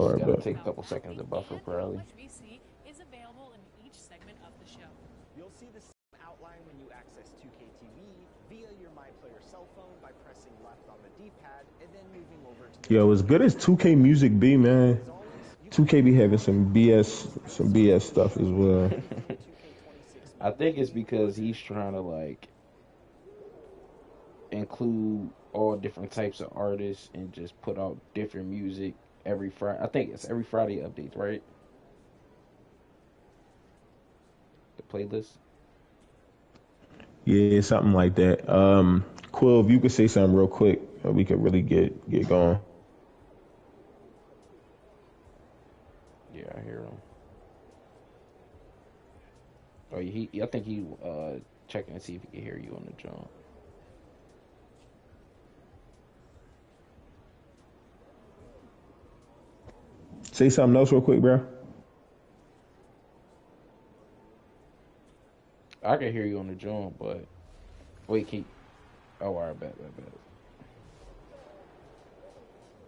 All just right, gotta but take a couple seconds to buffer, probably. You'll see the same outline when you access 2K TV via your My Player cell phone by pressing left on the D-pad and then moving over to the yo, as 2K good as menu. 2K Music be, man, As always, you can 2K be enjoy having more some content BS, with this some episode of BS the stuff as show well. only in the 2K26 I mode. think it's because he's trying to like include all different types of artists and just put out different music every Friday. I think it's every Friday updates, right? The playlist. Yeah, something like that. Quill, if you could say something real quick, we could really get going. Yeah, I hear him. Oh, I think he checking to see if he can hear you on the jump. Say something else real quick, bro. I can hear you on the jump, but wait, keep. Oh, all right, bet.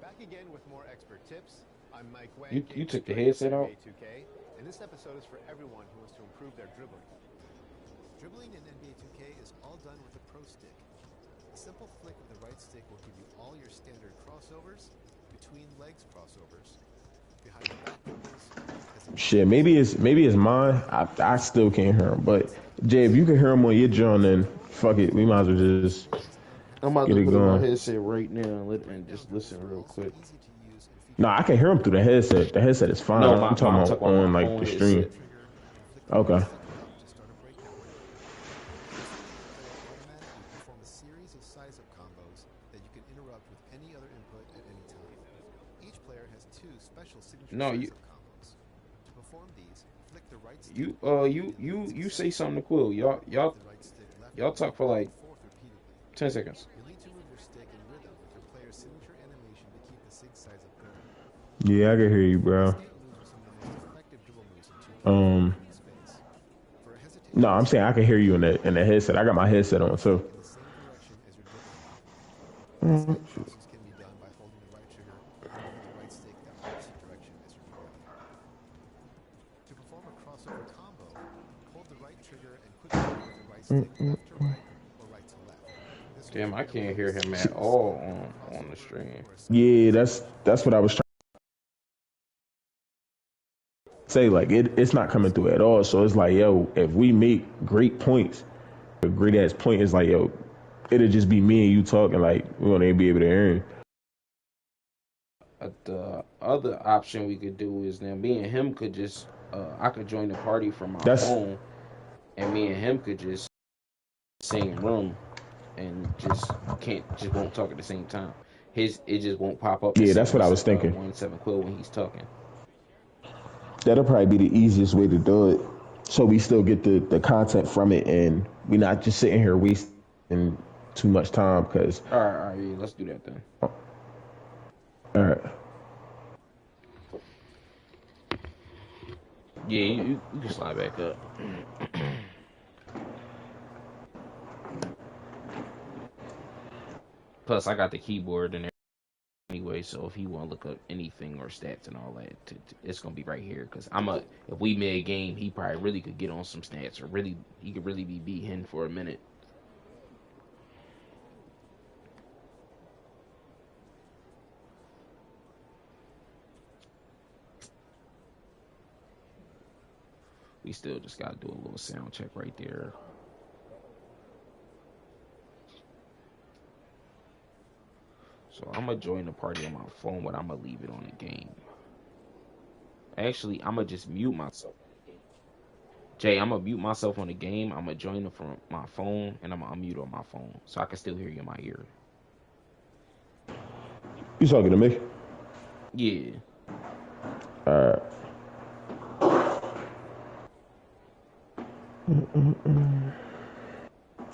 Back again with more expert tips. I'm Mike Wang, You game took the historian for headset out? NBA 2K, and this episode is for everyone who wants to improve their dribbling. Dribbling in NBA 2K is all done with a pro stick. A simple flick of the right stick will give you all your standard crossovers, between legs crossovers, behind the back dribbles. Shit, maybe it's mine. I still can't hear him. But Jay, if you can hear him on your joint, then fuck it. We might as well just I'm about get to it put in my going. headset right now and just listen real quick. No, I can hear him through the headset. The headset is fine. No, I'm talking I'm about talking about my on like phone the stream. headset. Okay. A series of size-up combos that you can interrupt with any other input at any time. Each player has two special signature No, size-up combos. To perform these, flick the right stick you say something to Quill. Y'all talk for like 10 seconds. You'll need to move your stick in rhythm with your player's signature animation to keep the sig size-up going. Yeah, I can hear you, bro. Um, no, I'm saying I can hear you in the headset. I got my headset on too. Crosses can be done by holding the right trigger and moving the right stick the opposite direction as you're dribbling. To perform a crossover combo, hold the right trigger and quickly move the right stick left to right or right to left. Damn, I can't hear him at all on the stream. Yeah, that's what I was trying to say. Like it's not coming through at all. So it's like, yo, if we make great points, a great ass point is like, yo, it'll just be me and you talking. Like we won't even be able to hear him. The other option we could do is now me and him could just I could join the party from my That's phone, and me and him could just same room and just won't talk at the same time. It just won't pop up to yeah, say that's what I was thinking. 1-7 Quill when he's talking. That'll probably be the easiest way to do it. So we still get the content from it, and we not just sitting here wasting too much time. Cause All right, yeah, let's do that then. all right. Yeah, you can slide back up. Plus, I got the keyboard and anyway, so if he want to look up anything or stats and all that, it's gonna be right here. Cause if we made a game, he probably really could get on some stats, or really he could really be beaten for a minute. We still just gotta do a little sound check right there. So I'm gonna join the party on my phone, but I'm gonna leave it on the game. Actually, I'm gonna just mute myself. Jay, I'm gonna mute myself on the game. I'm gonna join it from my phone, and I'm gonna unmute on my phone, so I can still hear you in my ear. You talking to me? Yeah. Uh,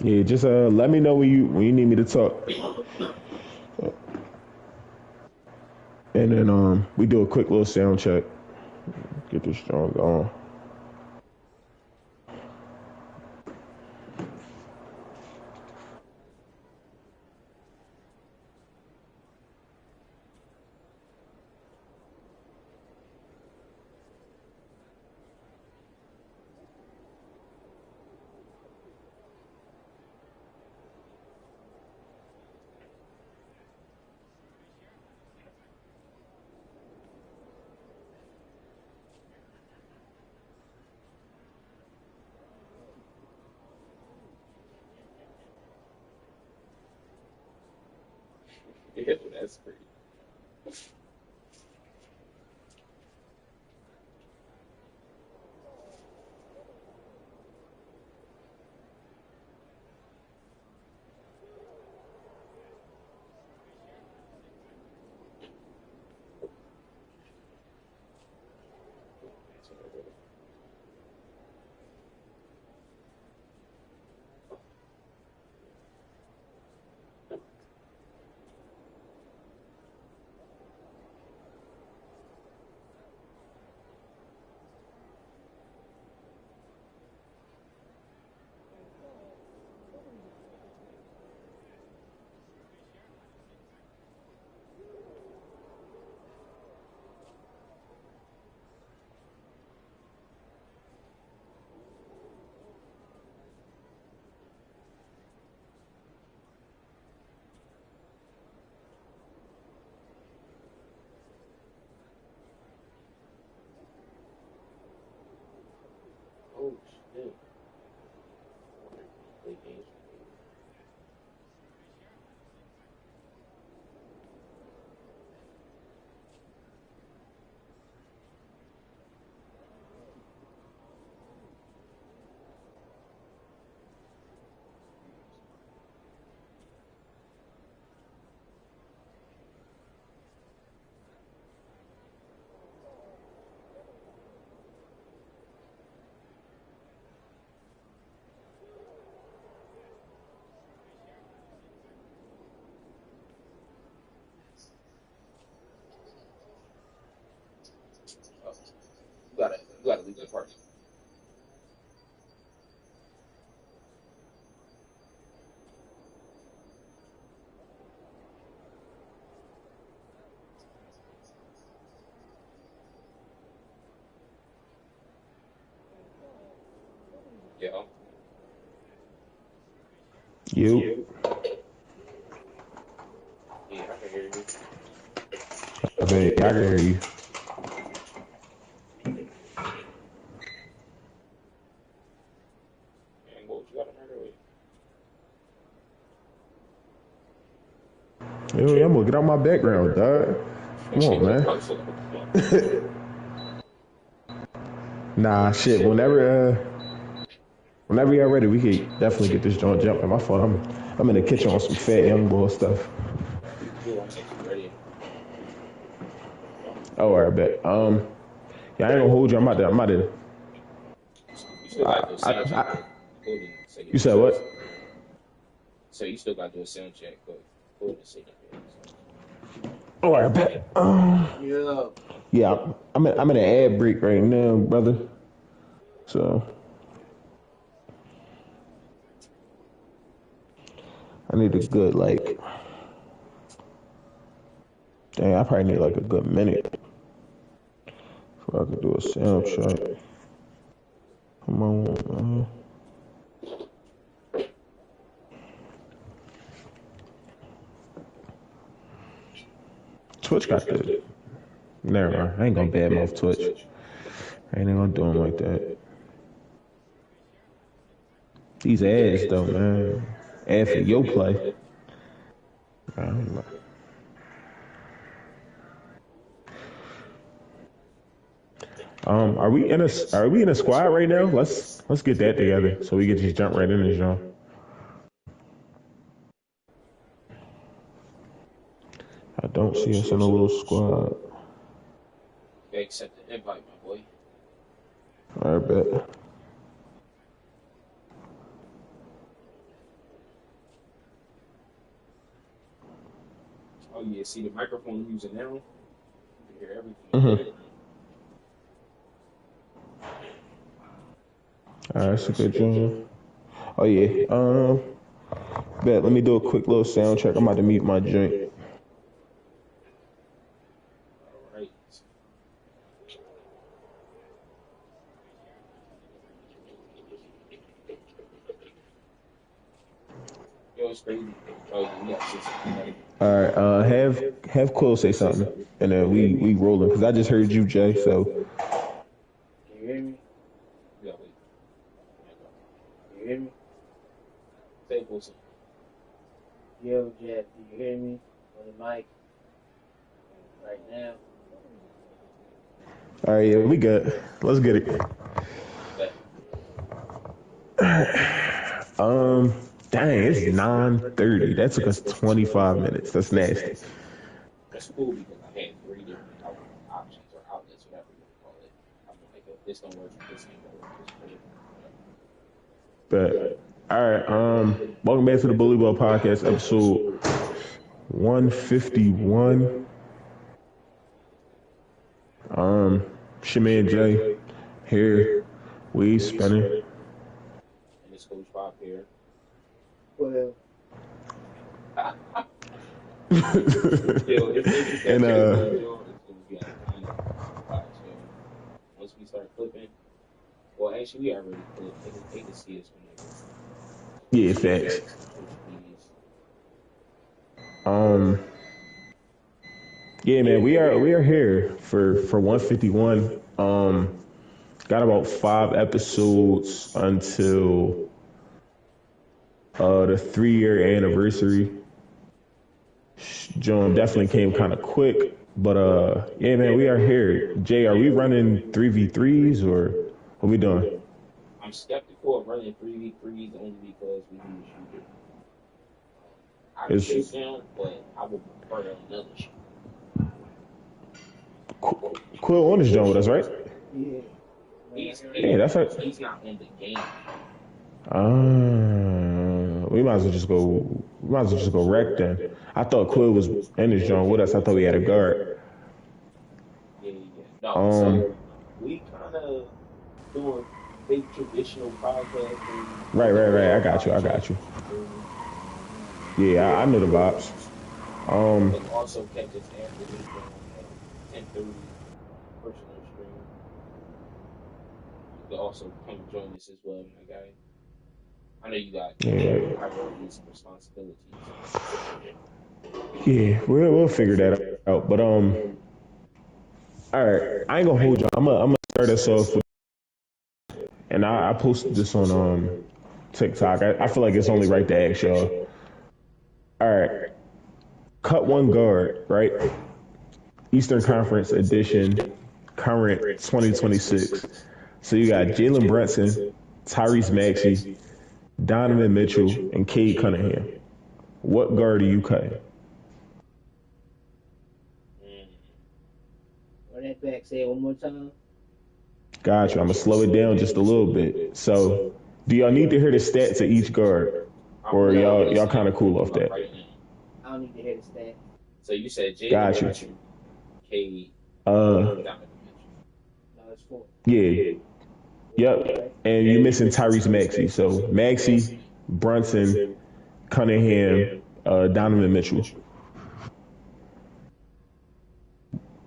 yeah, just let me know when you need me to talk, and then we do a quick little sound check. Get this strong going. Yeah, that's crazy. Oh shit. Play games. Oh, you gotta leave the party. Yeah. You. Yeah, I can hear you. Okay, I can hear you. And what you got on there? Wait. Yo, yeah, I'm gonna get out my background, dog. Come on, man. Nah, shit. Whenever y'all ready, we could definitely get this joint jumping. My fault. I'm in the kitchen on some fat young boy stuff. Cool, I'm actually ready. Oh, all right, bet. Yeah, I ain't gonna hold you. I'm about to. You still gotta do a sound check I, though. Coding say you your said what? results. So you still gotta do a sound check, but coding say your results. Oh, all right, bet. Yeah. Yeah, I'm in an ad break right now, brother. So I need a good like. Dang, I probably need like a good minute before I could do a sound check. Come on, man. Twitch got the. Never mind. I ain't gonna badmouth Twitch. I ain't gonna do him like that. These ads though, man. Ad for your play. Are we in a squad right now? Let's get that together so we can just jump right in this joint. I don't see us in a little squad. Okay, accept the invite, my boy. I bet. Oh yeah, see the microphone I'm using now? You can hear everything. Mm-hmm. All right, that's a good joint. Oh yeah. Bet. Let me do a quick little sound check. I'm about to mute my joint. All right. Yo, it's crazy. Oh yeah, you gotta say something. All right. Have Quill say something, and then we rolling because I just heard you, Jay. So Can you hear me? Yeah, wait. Can you hear me? Say Wilson. Yo, Jack, do you hear me? on the mic right now. All right, yeah, we good. Let's get it. But Dang, it's 9:30. That took us 25 minutes. That's nasty. that's cool because I had three different options or outlets, whatever you want to call it. I'm like, if this don't work, this ain't gonna work. This work, whatever. But all right, welcome back to the Bully Ball Podcast, episode 151. Shaman J here. We spinning. And it's Coach Bob here. Well, Yo, it's And it's gonna be like kind of watch. Once we start flipping, well, actually, we already flipped. They can see us when yeah, facts. they Yeah, man, we are here for 151. Got about 5 episodes until the 3-year anniversary. John definitely came kind of quick, but yeah, man, we are here. Jay, are we running 3v3s or what we doing? I'm skeptical of running 3v3s only because we need a shooter. I can shoot down, but I would prefer another shooter. Quill on this John with us, right? yeah. That's right. He's not in the game. We might as well just go. We might as well just go wreck then. I thought Quill was in this joint with us. I thought we had a guard. Yeah. No, so we kind of doing big traditional podcasting. Right. I got you. Yeah, I know the vibes. But also catch us after this on 10:30 personal stream. You can also come join us as well, my guy. I know you got priorities and responsibilities. Yeah, we'll figure that out. But all right, I ain't gonna hold you. I'm gonna start us off with, and I posted this on TikTok. I feel like it's only right to ask y'all. All right, cut one guard, right? Eastern Conference edition, current 2026. So you got Jalen Brunson, Tyrese Maxey, Donovan Mitchell, and Cade Cunningham. What guard are you cutting? Run that back. Say it one more time. Gotcha. I'm gonna slow it down just a little bit. So, do y'all need to hear the stats of each guard, or y'all kind of cool off that? I don't need to hear the stats. So you said Jalen Gotcha. Brunson, Cade, Uh, Donovan No, it's 4. yeah, yep. And you missing Tyrese Maxey. So Maxey, Brunson, Cunningham, Donovan Mitchell.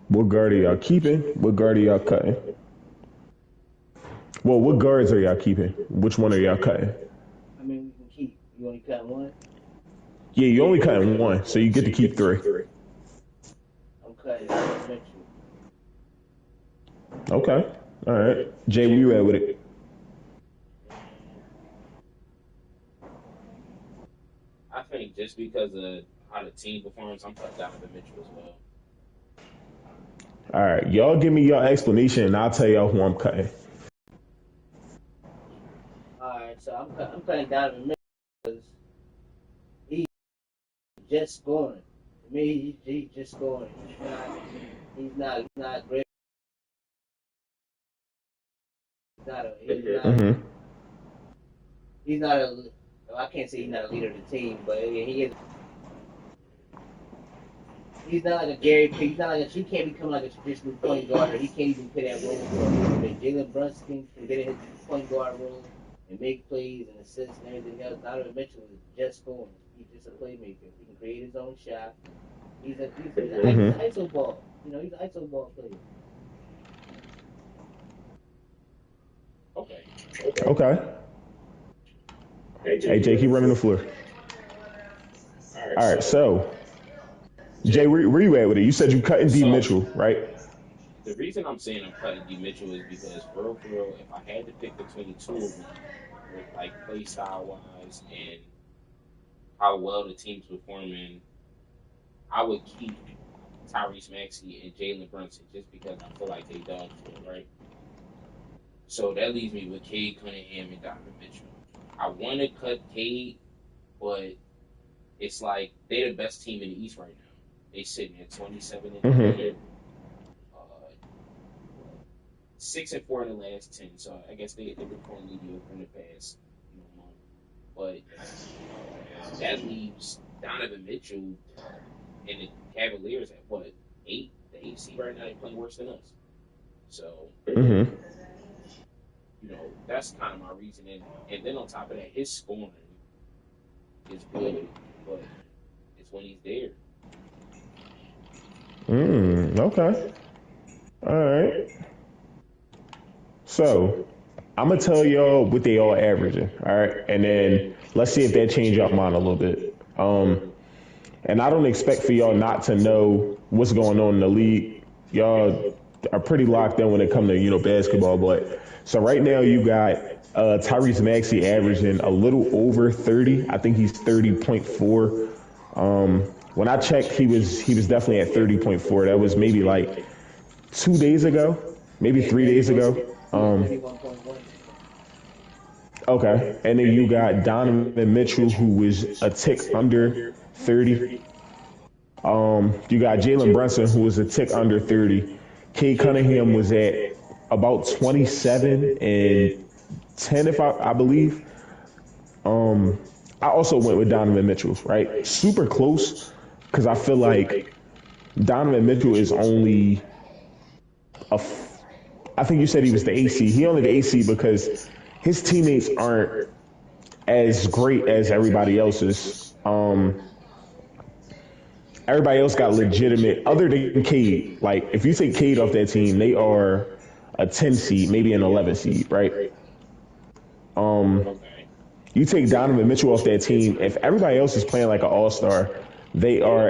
What guard are y'all keeping? What guard are y'all cutting? Well, what guards are y'all keeping? Which one are y'all cutting? I mean, we can keep. You only cut one? Yeah, you only cutting one, so you get to keep 3. I'm cutting Mitchell. Okay. All right. Jay, where you at with it? I think just because of how the team performs, I'm cutting Donovan Mitchell as well. All right. Y'all give me your explanation, and I'll tell y'all who I'm cutting. Alright, so I'm cutting Donovan Mitchell because he's just scoring. To me, he's just scoring. He's not great. He's not a, well, I can't say he's not a leader of the team, but he is. He's not like a Gary. He's not like he can't become like a traditional point guard. Or he can't even play that role for him. Jalen Brunson can get in his point guard role and make plays and assists and everything else. Donovan Mitchell is just scoring. He's just a playmaker. He can create his own shot. He's an ISO ball. You know, he's an ISO ball player. Okay. Hey, Jay, keep running the floor. All right, so Jay, where you at with it? You said you cutting D Mitchell, right? The reason I'm saying I'm cutting D Mitchell is because, for real, if I had to pick between the two of them, with like play style wise and how well the team's performing, I would keep Tyrese Maxey and Jalen Brunson just because I feel like they done for, right? So that leaves me with Cade Cunningham and Donovan Mitchell. I want to cut Cade, but it's like they're the best team in the East right now. They sitting at 27 in the Mm-hmm. league, 6-4 in the last 10. So I guess they've been playing mediocre in the past, month. But that leaves Donovan Mitchell and the Cavaliers at what 8? The 8 seed right now. They're playing worse than us. So Mm-hmm. that's kind of my reasoning. And then on top of that, his scoring is good, but it's when he's there. Okay. All right. So I'm gonna tell y'all what they all averaging. All right, and then let's see if that change your mind a little bit. And I don't expect for y'all not to know what's going on in the league. Y'all are pretty locked in when it comes to basketball. But so right now you got Tyrese Maxey averaging a little over 30. I think he's 30.4. When I checked, he was definitely at 30.4. That was maybe like 2 days ago, maybe 3 days ago. 31.1. Okay, and then you got Donovan Mitchell, who was a tick under 30. You got Jalen Brunson, who was a tick under 30. Cade Cunningham was at about 27 and 10, if I believe. I also went with Donovan Mitchell, right? Super close, because I feel like Donovan Mitchell is only I think you said he was the AC. He only the AC because his teammates aren't as great as everybody else's. Everybody else got legitimate, other than Cade. Like, if you take Cade off that team, they are a 10 seed, maybe an 11 seed, right? Okay. You take Donovan Mitchell off that team, if everybody else is playing like an all-star, they are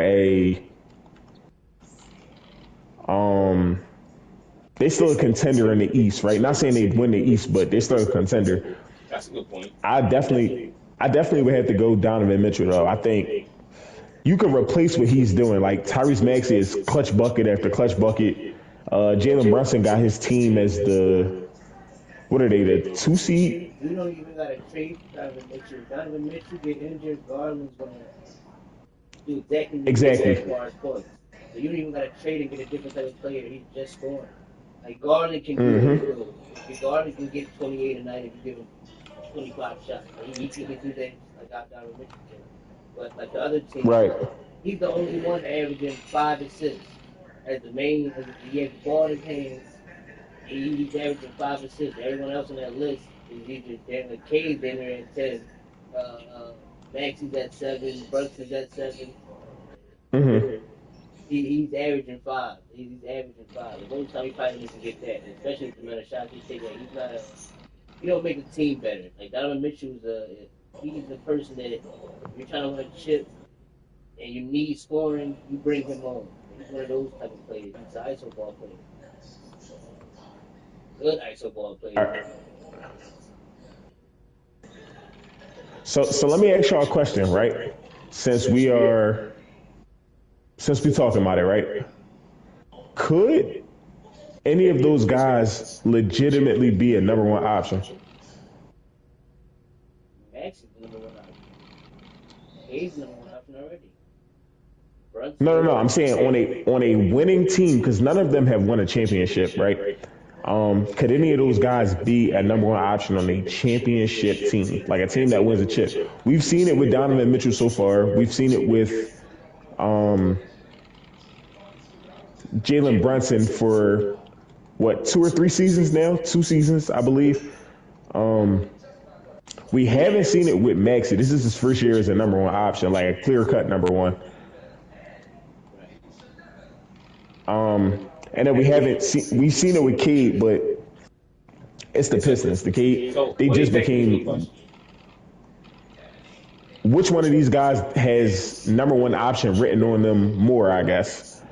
they still a contender in the East, right? Not saying they win the East, but they're still a contender. That's a good point. I definitely would have to go Donovan Mitchell though. I think you can replace what he's doing. Like Tyrese Maxey is clutch bucket after clutch bucket. Jalen Brunson got his team as what are they, the 2 seed? You don't even got to trade Donovan Mitchell. Donovan Mitchell get injured, Garland's going to do exactly what he did as Exactly. far as points. So you don't even got to trade and get a different type of player. He's just scoring. Like Garland can do what he's Mm-hmm. doing. Garland can get 28 a night if you give him 25 shots. Like, he can do that like Donovan Mitchell can. But like the other team, Right. he's the only one averaging 5 assists as the main. He has the ball in his hands. He's averaging 5 assists. Everyone else on that list is either damn like Cade's in there at 10. Maxey's at 7. Brunson's at 7. Mm-hmm. He's averaging 5. He's averaging 5. The most time he probably needs to get that, especially with the amount of shots he's taking. He's not a. He don't make the team better. Like Donovan Mitchell's he's the person that if you're trying to win a chip and you need scoring, you bring him on. He's one of those type of players. He's an ISO ball player. Good ISO ball All player. right. So let me ask y'all a question, right? Since we are since we talking about it, right? Could any of those guys legitimately be a number one option? Max is the number one option. Hayes is the number one option already. No. I'm saying on a winning team, because none of them have won a championship, right? Could any of those guys be a number one option on a championship team, like a team that wins a chip? We've seen it with Donovan Mitchell so far. We've seen it with Jalen Brunson for what, 2 or 3 seasons now? 2 seasons, I believe. We haven't seen it with Maxey. This is his first year as a number one option, like a clear cut number one. And then we've seen it with Cade, but it's the Pistons. The Cade, So they what just exactly is your became. question? Which one of these guys has number one option written on them more? I guess.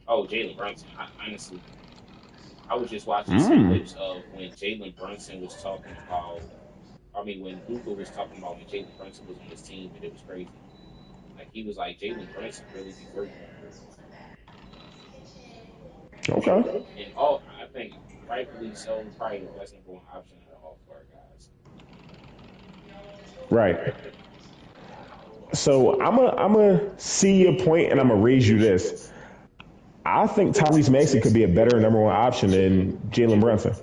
Oh, Jalen Brunson. Honestly, I was just watching some Mm. clips of when Jalen Brunson was talking about. I mean, when Luka was talking about when Jalen Brunson was on his team, and it was crazy. Like he was like Jalen Brunson really be working. Okay. And all I think rightfully so, probably the best number one option out of all four guys. Right. So I'm a see your point, and I'm gonna raise you this. I think Tyrese Maxey could be a better number one option than Jalen Brunson,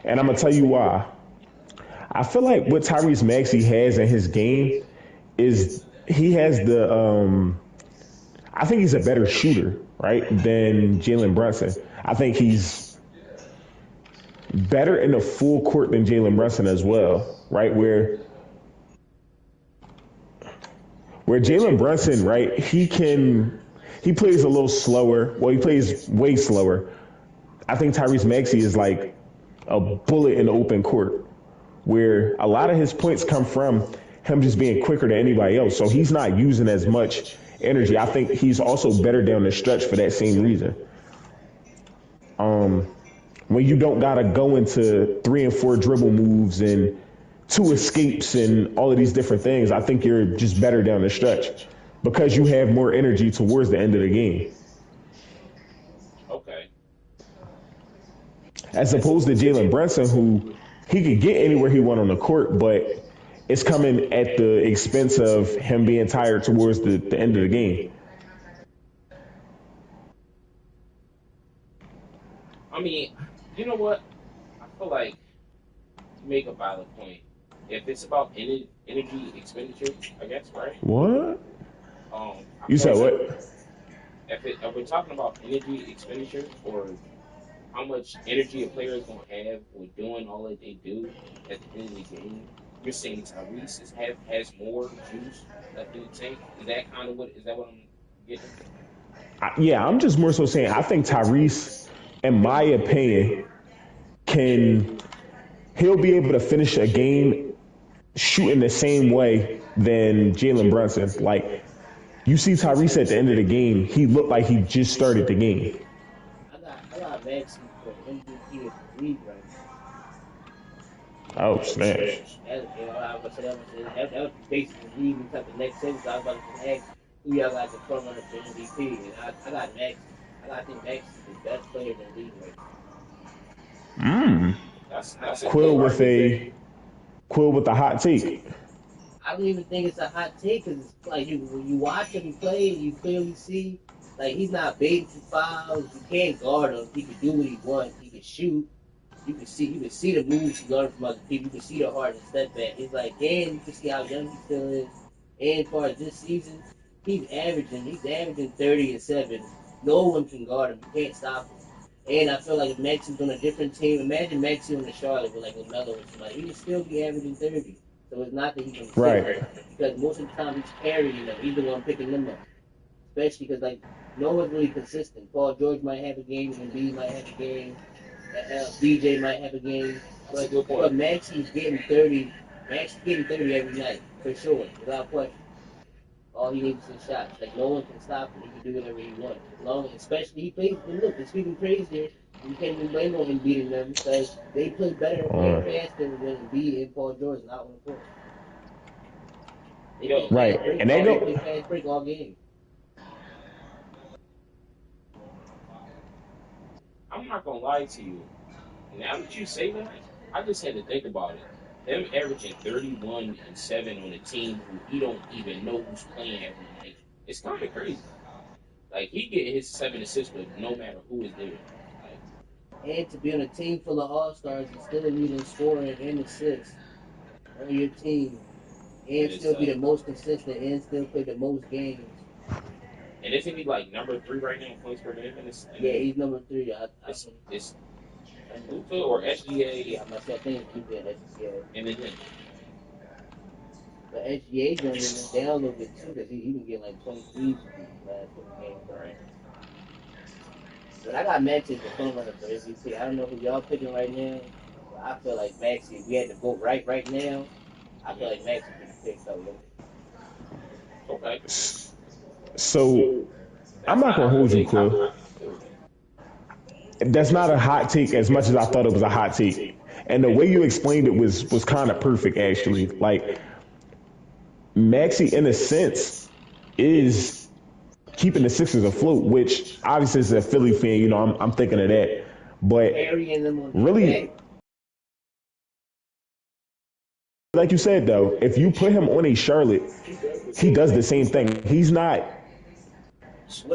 and I'm gonna tell you why. I feel like what Tyrese Maxey has in his game is he has the I think he's a better shooter, right, than Jalen Brunson. I think he's better in the full court than Jalen Brunson as well, right? Where Jalen Brunson, right, he plays a little slower. Well, he plays way slower. I think Tyrese Maxey is like a bullet in the open court, where a lot of his points come from him just being quicker than anybody else. So he's not using as much energy. I think he's also better down the stretch for that same reason. When you don't gotta go into 3 and 4 dribble moves and 2 escapes and all of these different things, I think you're just better down the stretch because you have more energy towards the end of the game. Okay. As opposed to Jalen Brunson, who he could get anywhere he want on the court, but it's coming at the expense of him being tired towards the end of the game. I mean, you know what? I feel like you make a valid point. If it's about energy expenditure, I guess, right? What? I You feel said like what? if we're talking about energy expenditure or how much energy a player is going to have with doing all that they do at the end of the game, you're saying Tyrese has more juice left in the tank. Is that kind of what I'm getting? Yeah, I'm just more so saying I think Tyrese, in my opinion, can he'll be able to finish a game shooting the same way than Jalen Brunson. Like you see Tyrese at the end of the game, he looked like he just started the game. I got Maxey for MVP of the league right Oh snap! now. I was saying that was basically leading to the next sentence. I was about to ask who y'all got the front runner for MVP, and I got Maxey. I think Maxey is the best player in the league right Mm. That's a Quill good with argument. a hot take. I don't even think it's a hot take because it's like when you watch him play, you clearly see like he's not baiting for fouls. You can't guard him. He can do what he wants. He can shoot. You can see the moves he learned from other people. You can see the heart and step back. It's like, and you can see how young he still is. And as far as this season, he's averaging 30 and 7. No one can guard him. You can't stop him. And I feel like if Maxey's on a different team, imagine Maxey on the Charlotte with like LaMelo or somebody, he would still be averaging 30. So it's not that he's gonna Right. sit because most of the time he's carrying them. He's the one picking them up. Especially because like no one's really consistent. Paul George might have a game, and Embiid might have a game, DJ might have a game, That's a but good point. Maxey's getting 30. Maxey's getting 30 every night for sure, without question. All he needs is a shot. Like no one can stop him. He can do whatever he wants. As long, especially he plays. And look, it's speaking praise here. You can't even blame him beating them because they play better and faster than Embiid and Paul George not on the court. They Yo, Right. And they they go play fast break all game. I'm not gonna lie to you. Now that you say that, I just had to think about it. Them averaging 31 and 7 on a team who you don't even know who's playing every night. It's kind of crazy. Like he get his 7 assists, but no matter who is there. Like And to be on a team full of all stars and still lead in scoring and assists on your team, and it's still be the most consistent and still play the most games. and isn't he like number 3 right now in points per game in this? Yeah, he's number 3. It's Luka or SGA Yeah, myself think keep that SGA. and then him. But SGA jumping down a little bit too because he been getting like 23s from these last couple games. Right. But I got Maxey as the front runner for MVP. I don't know who y'all picking right now. But I feel like Maxey, if we had to vote right now, I feel like Maxey could be picked up. Okay. so I'm not gonna hold you, Quill. That's not a hot take as much as I thought it was a hot take. And the way you explained it was kind of perfect actually. Like Maxie, in a sense, is keeping the Sixers afloat, which obviously as a Philly fan, you know, I'm thinking of that. But Carrying them on his really, back. like you said though, if you put him on a Charlotte, he does the same thing. With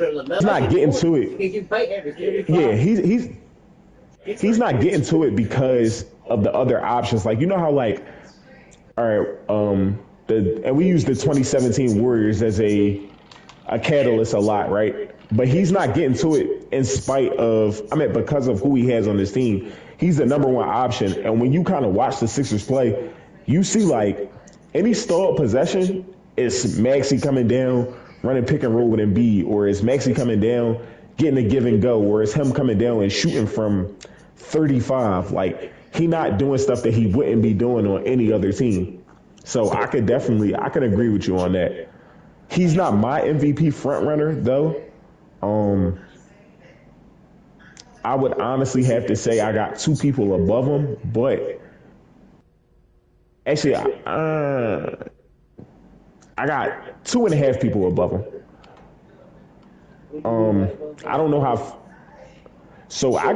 a LaMelo, He's not getting to he it. can fight every 35. Yeah, he's not getting to it because of the other options. Like you know how like, all right, and we use the 2017 Warriors as a catalyst a lot, right? But he's not getting to it in spite of, I mean, because of who he has on his team. He's the number one option. And when you kind of watch the Sixers play, you see like any stalled possession, it's Maxey coming down, running pick and roll with Embiid, or it's Maxey coming down, getting a give and go, or it's him coming down and shooting from 35. Like he not doing stuff that he wouldn't be doing on any other team. So I could agree with you on that. He's not my MVP front runner though. I would honestly have to say I got two people above him, but actually, I got two and a half people above him. I don't know how. So I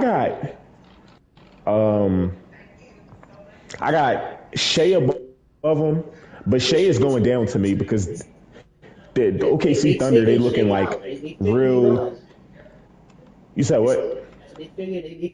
got Shea above him, but Shea is going down to me because the OKC Thunder they looking like real. You said what? They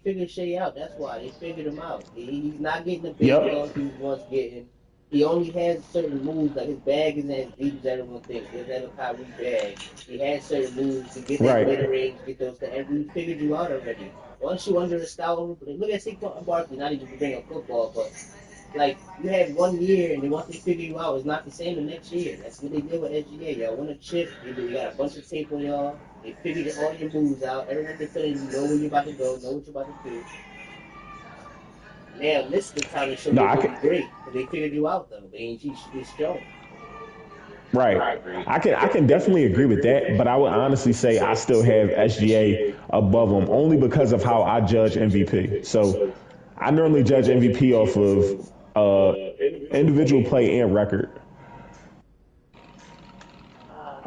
figured Shea out. That's why they figured him out. He's not getting the big Yep. balls he was once getting. He only has certain moves. Like his bag isn't as deep as everyone thinks. He doesn't have a Kyrie bag. He has certain moves to get that Right. mid range, get those. And we figured you out already. Once you under the scout, look at Saquon Barkley. Not even to bring up football, but like you had 1 year, and then once they figure you out, it's not the same the next year. That's what they did with SGA. Y'all won a chip. You got a bunch of tape on y'all. They figured all your moves out. Everyone defending you know where you're about to go, know what you're about to do. Now this is the time to show No, you I really can- great. They figured you out though. They ain't teach you show. Right. I can definitely agree with that, but I would honestly say I still have SGA above him only because of how I judge MVP. So I normally judge MVP off of individual play and record.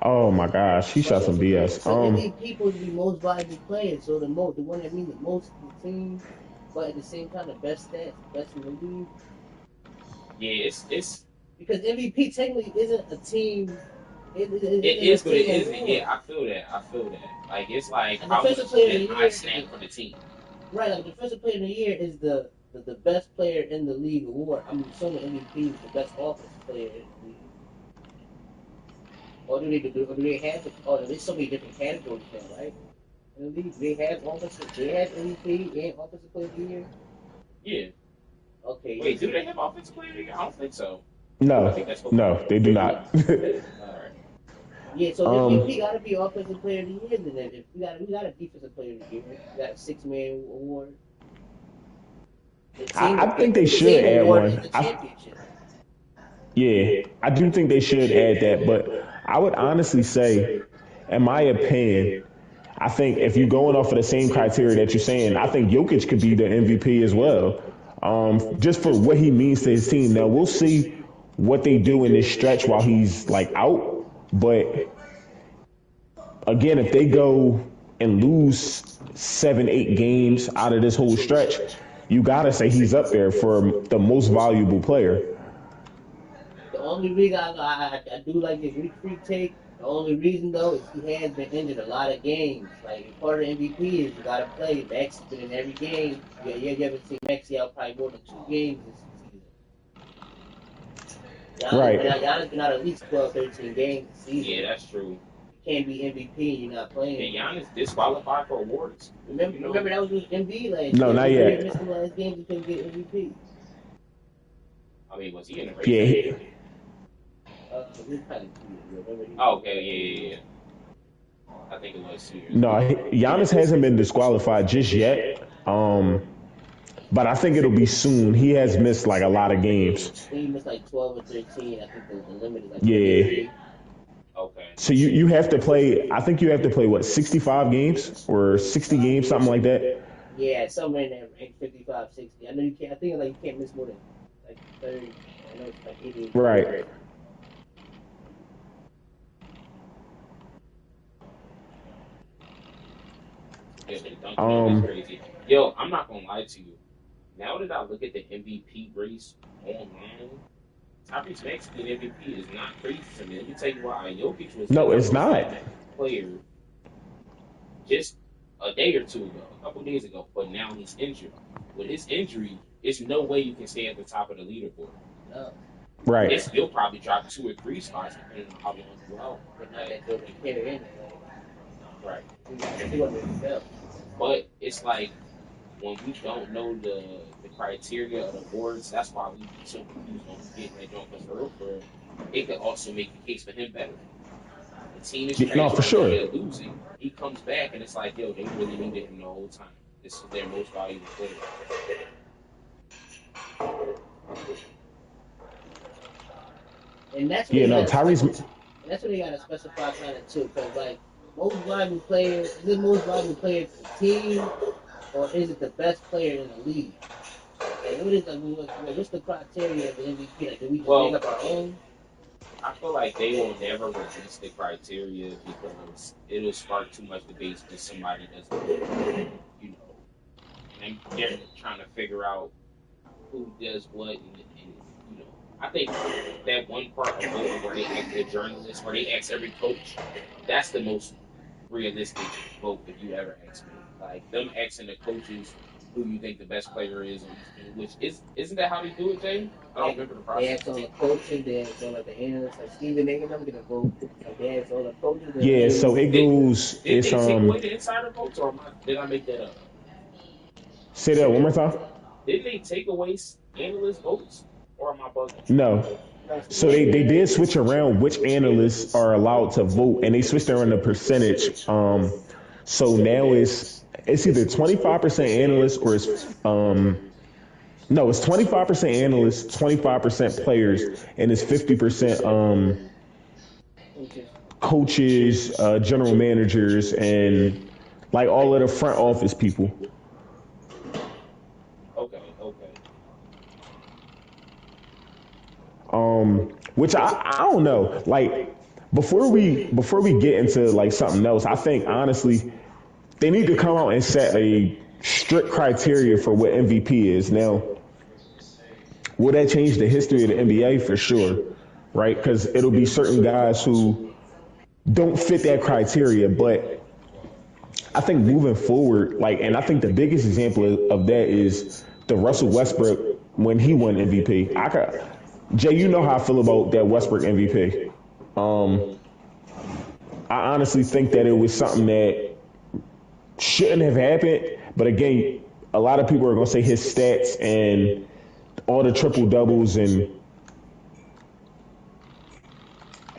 Oh my gosh, he shot some BS. So they need people to be most valuable players. So the one that means the most to the team, but at the same time the best stats, best in the league. Yeah, it's Because MVP technically isn't a team. It is, but it team isn't. award. Yeah, I feel that. Like it's like And how much defensive player of did the I year, snap for the team? right? Like defensive player of the year is the best player in the league award. I'm assuming MVP is the best offensive player in the league. Or do they have it? Oh, there's so many different categories now, right? In the league, they have offensive. They have MVP and offensive player of the year. Yeah. Okay. Wait, do they have offensive player of the year? I don't think so. No, no, they do not. All right. Yeah, so MVP got to be offensive player of the year. Then if we got a defensive player of the year. We got a 6-man award. I think they should add one. Yeah, I do think they should add that, but I would honestly say, in my opinion, I think if you're going off of the same criteria that you're saying, I think Jokic could be the MVP as well, just for what he means to his team. Now we'll see what they do in this stretch while he's like out, but again, if they go and lose 7-8 games out of this whole stretch, you gotta say he's up there for the most valuable player. The only reason I do like the Greek freak take, the only reason though is he has been injured a lot of games. Like part of the MVP is you gotta play. Max has been in every game. You haven't seen Maxey out probably more than 2 games this season. Right. Giannis been out at least 12, 13 games this season. Yeah, that's true. You can't be MVP and you're not playing. And Giannis disqualified for awards. Remember that was with Embiid last year. No, not yet. He missed the last game he couldn't get MVP. I mean, was he in the race? Yeah. He was probably 2 years. Remember? Oh, okay, yeah. I think it was 2 years. No, Giannis hasn't been disqualified just yet. But I think it'll be soon. He has missed like a lot of games. He missed like 12 or 13. I think the limit is like Yeah. 13. Okay. So you have to play. I think you have to play what 65 games or 60 games, something like that. Yeah, somewhere in that range, 55, 60. I know you can't. I think like you can't miss more than like 30. I know it's like 80. Right. Yeah, they dunking on is Um, crazy. Yo, I'm not gonna lie to you. Now that I look at the MVP race online, Tyrese Maxey in MVP is not crazy to me. Let me tell you why. Jokic was the no, it's number not. one player just a day or two ago, a couple days ago, but now he's injured. With his injury, there's no way you can stay at the top of the leaderboard. No, Right. It's He'll probably drop 2 or 3 spots depending on how long you out. but not that Jordan carry anyway. Right. He wasn't really felt. But it's like when we don't know the criteria of the boards, that's why we be so confused on who's getting that jump. Because for real, it could also make the case for him better. The team is Yeah, no, trash for right now; sure. they're losing. He comes back, and it's like, yo, they really needed him the whole time. This is their most valuable player. And that's what Yeah, they no, gotta specify. Tyrese. And that's what they gotta specify kind of too, because like most valuable player, is it most valuable player to the team, or is it the best player in the league? Like what is the what's the criteria of the MVP? Like do we just Well, make up our own? I feel like they will never release the criteria because it'll spark too much debate when somebody doesn't, you know, and they're trying to figure out who does what, and you know, I think that one part of voting where they ask the journalists or they ask every coach, that's the most realistic vote if you ever ask me. Like them asking the coaches who you think the best player is on each team, which isn't that how they do it, Jay? I don't remember the They process. ask all the coaches, they ask all like the analysts, like Stephen A. and them gonna vote. Like they ask all the coaches, they're Yeah, really so it Did goes. did It's they take away the insider votes, or did I make that up? Say that one more time. Did they take away analyst votes, or am I bugging? No. So they did switch around which analysts are allowed to vote, and they switched around the percentage. So now it's either 25% analysts or it's no, it's 25% analysts, 25% players, and it's 50% coaches. coaches, general managers, and like all of the front office people. Okay, okay. Which I don't know. Like before we get into like something else, I think honestly they need to come out and set a strict criteria for what MVP is. Now, will that change the history of the NBA? For sure, right? Because it'll be certain guys who don't fit that criteria. But I think moving forward, like, and I think the biggest example of that is the Russell Westbrook when he won MVP. Jay, you know how I feel about that Westbrook MVP. Um, I honestly think that it was something that shouldn't have happened. But again, a lot of people are going to say his stats and all the triple doubles and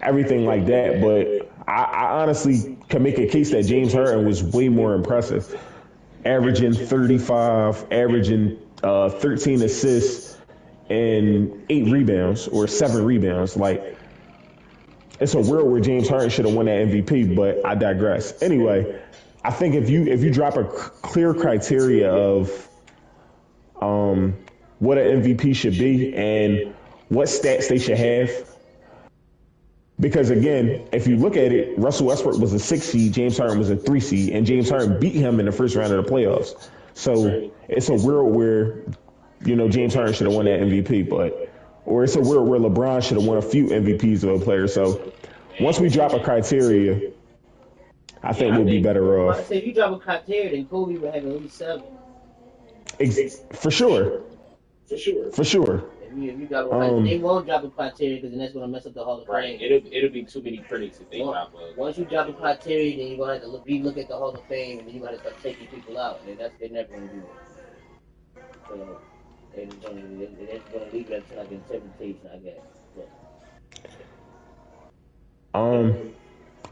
everything like that. But I honestly can make a case that James Harden was way more impressive, averaging 35, averaging 13 assists and 8 rebounds or 7 rebounds. Like, it's a world where James Harden should have won that MVP, but I digress. Anyway, I think if you drop a clear criteria of what an MVP should be and what stats they should have, because again, if you look at it, Russell Westbrook was a 6 seed, James Harden was a 3 seed, and James Harden beat him in the first round of the playoffs. So it's a world where James Harden should have won that MVP, or it's a world where LeBron should have won a few MVPs of a player. So once we drop a criteria, I think Yeah, I we'll be think better But I off. say if you drop a criteria, then Kobe would have at least 7. For sure, for sure. If you drop a criteria, Um, they won't drop a criteria because then that's gonna mess up the Hall of right. Fame. It'll be too many critics if they drop a. Once you drop a criteria, then you're gonna have to relook at the Hall of Fame, and then you gotta start taking people out, and they're never gonna do that. So they're just gonna leave it up to like interpretation, I guess. But um,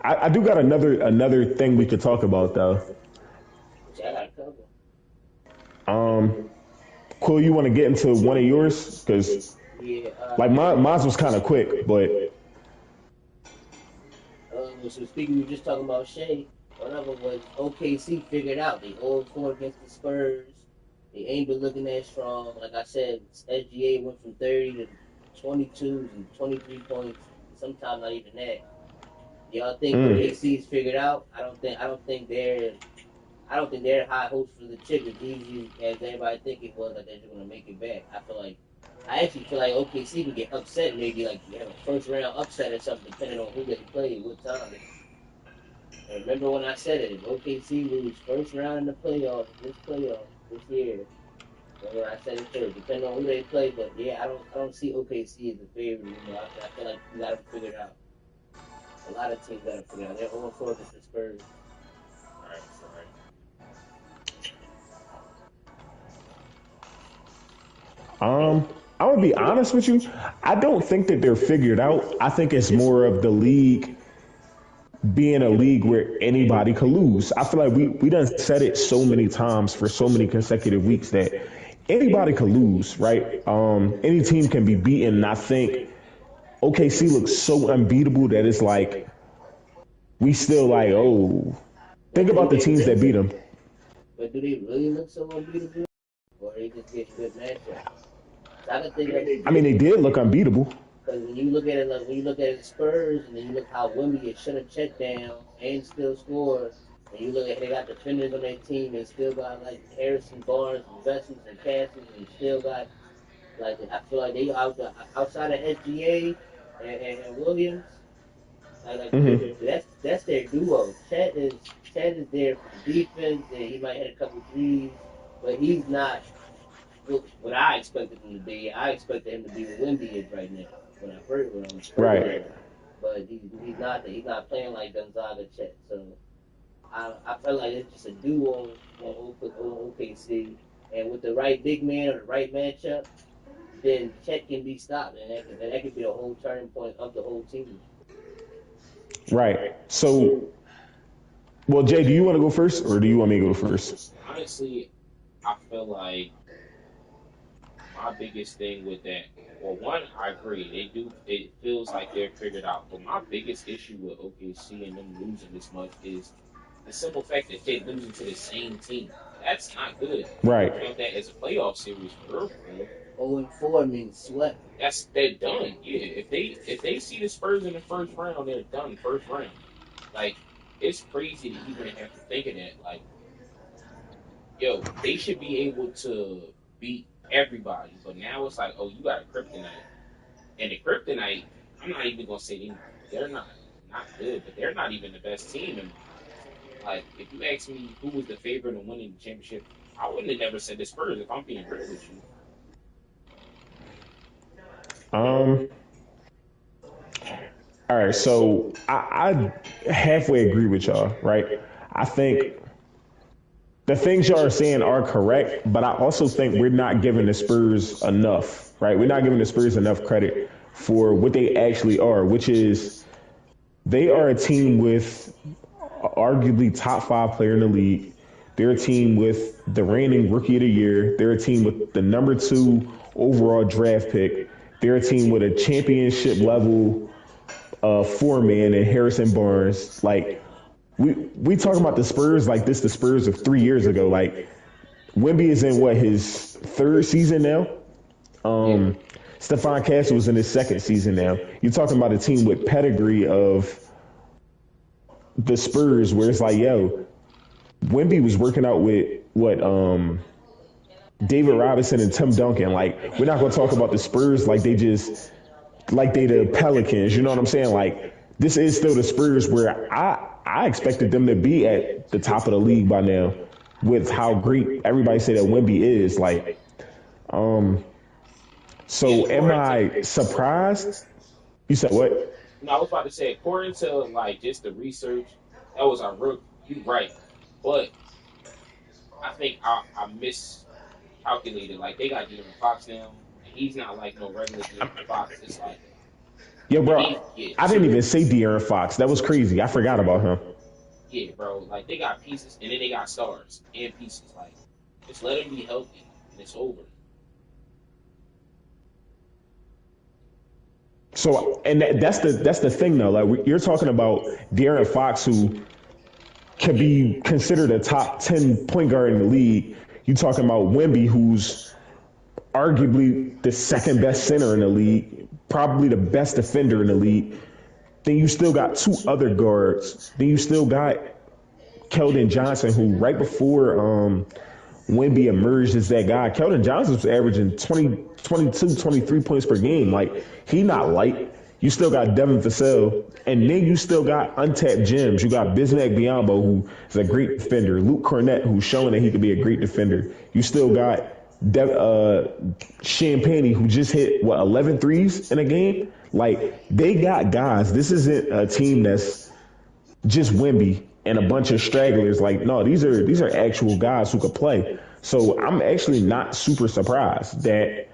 I do got another thing we could talk about though. which I gotta cover. Um, Cool, you want to get into one of yours? Because Yeah. like mine was kind of quick, but So speaking, we were just talking about Shea. One of them was OKC figured out they 0-4 against the Spurs. They ain't been looking that strong. Like I said, SGA went from 30 to 22 and 23 points. Sometimes not even that. Y'all think mm, OKC is figured out? I don't think they're I don't think they're high hopes for the chip as easy as everybody think it was. Like they're just gonna make it back. I actually feel like OKC can get upset, maybe like you have a first round upset or something, depending on who they play, what time. And remember when I said it, if OKC lose first round in the playoffs, this year. Remember I said it first, depending on who they play. But yeah, I don't see OKC as a favorite anymore. I feel like we got them figured out. A lot of teams got them figured out. They're 0-4 against the Spurs. All right, sorry. I'm gonna be honest with you. I don't think that they're figured out. I think it's more of the league being a league where anybody could lose. I feel like we done said it so many times for so many consecutive weeks that anybody could lose, right? Any team can be beaten. And I think OKC looks so unbeatable that it's like we still like, oh, think about the teams that beat them. But do they really look so unbeatable? Or they just get good matchups? I don't think that's, I mean, they did look unbeatable. because when you look at it, like when you look at the Spurs, and then you look how Wemby get shut a check down and still score, and you look at they got defenders on their team, they still got like Harrison Barnes, and Vessels, and Cassius, and still got like I feel like they outside of SGA and Williams, that's their duo. Chet is there for defense, and he might hit a couple threes, but he's not what I expected him to be. I expected him to be what Wemby is right now. When I first when I was Right. but he's not that. He's not playing like Gonzaga Chet. So I feel like it's just a duo on OKC, and with the right big man or the right matchup, then Chet can be stopped, and that could be the whole turning point of the whole team. Right. So, well, Jay, do you want to go first, or do you want me to go first? Honestly, I feel like my biggest thing with that, well, one, I agree. They do. It feels like they're figured out. But my biggest issue with OKC and them losing this much is the simple fact that they're losing to the same team. That's not good. Right. I felt that as a playoff series for real. 0-4 means swept. They're done. Yeah, if they see the Spurs in the first round, they're done first round. Like, it's crazy to even have to think of that. Like, yo, they should be able to beat everybody, but now it's like, oh, you got a kryptonite, and the kryptonite, I'm not even gonna say they're not good, but they're not even the best team. And like, if you ask me who was the favorite in winning the championship, I wouldn't have never said the Spurs if I'm being real with you. All right, so I halfway agree with y'all, right? I think the things y'all are saying are correct, but I also think we're not giving the Spurs enough, right? We're not giving the Spurs enough credit for what they actually are, which is they are a team with arguably top 5 player in the league. They're a team with the reigning rookie of the year. They're a team with the number 2 overall draft pick. They're a team with a championship level 4-man in Harrison Barnes. Like, we talking about the Spurs like this, the Spurs of 3 years ago. Like, Wemby is in his 3rd season now. Stephon Castle was in his 2nd season now. You're talking about a team with pedigree of the Spurs, where it's like, yo, Wemby was working out with David Robinson and Tim Duncan. Like, we're not gonna talk about the Spurs like they the Pelicans. You know what I'm saying? Like, this is still the Spurs where I expected them to be at the top of the league by now, with how great everybody say that Wemby is. Like, so am I surprised? You said what? No, I was about to say, according to like just the research, that was our rook. You right, but I think I miscalculated. Like, they got De'Aaron Fox now, and he's not like no regular De'Aaron Fox. It's like, Yo, bro, I didn't even say De'Aaron Fox. That was crazy. I forgot about him. Yeah, bro. Like, they got pieces, and then they got stars and pieces. Like, just let him be healthy, and it's over. So, and that's the thing though. Like, you're talking about De'Aaron Fox, who can be considered a top 10 point guard in the league. You talking about Wemby, who's arguably the 2nd best center in the league, probably the best defender in the league. Then you still got 2 other guards. Then you still got Keldon Johnson, who right before Wemby emerged as that guy, Keldon Johnson was averaging 20, 22, 23 points per game. Like, he not light. You still got Devin Vassell, and then you still got untapped gems. You got Bismack Biyombo, who is a great defender. Luke Cornett, who's showing that he could be a great defender. You still got Champagne, who just hit, 11 threes in a game? Like, they got guys. This isn't a team that's just Wemby and a bunch of stragglers. Like, no, these are actual guys who could play. So I'm actually not super surprised that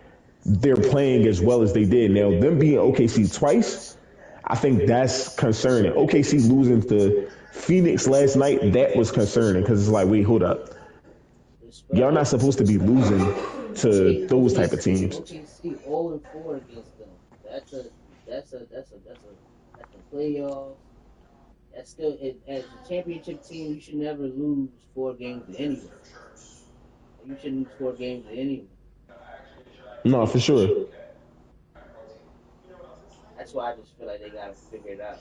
they're playing as well as they did. Now, them being OKC twice, I think that's concerning. OKC losing to Phoenix last night, that was concerning because it's like, wait, hold up. Y'all not supposed to be losing to those type of teams. OKC 0-4 against them. That's a playoff. That's still, as a championship team, you should never lose 4 games to anyone. You shouldn't lose 4 games to anyone. No, for sure. That's why I just feel like they gotta figure it out.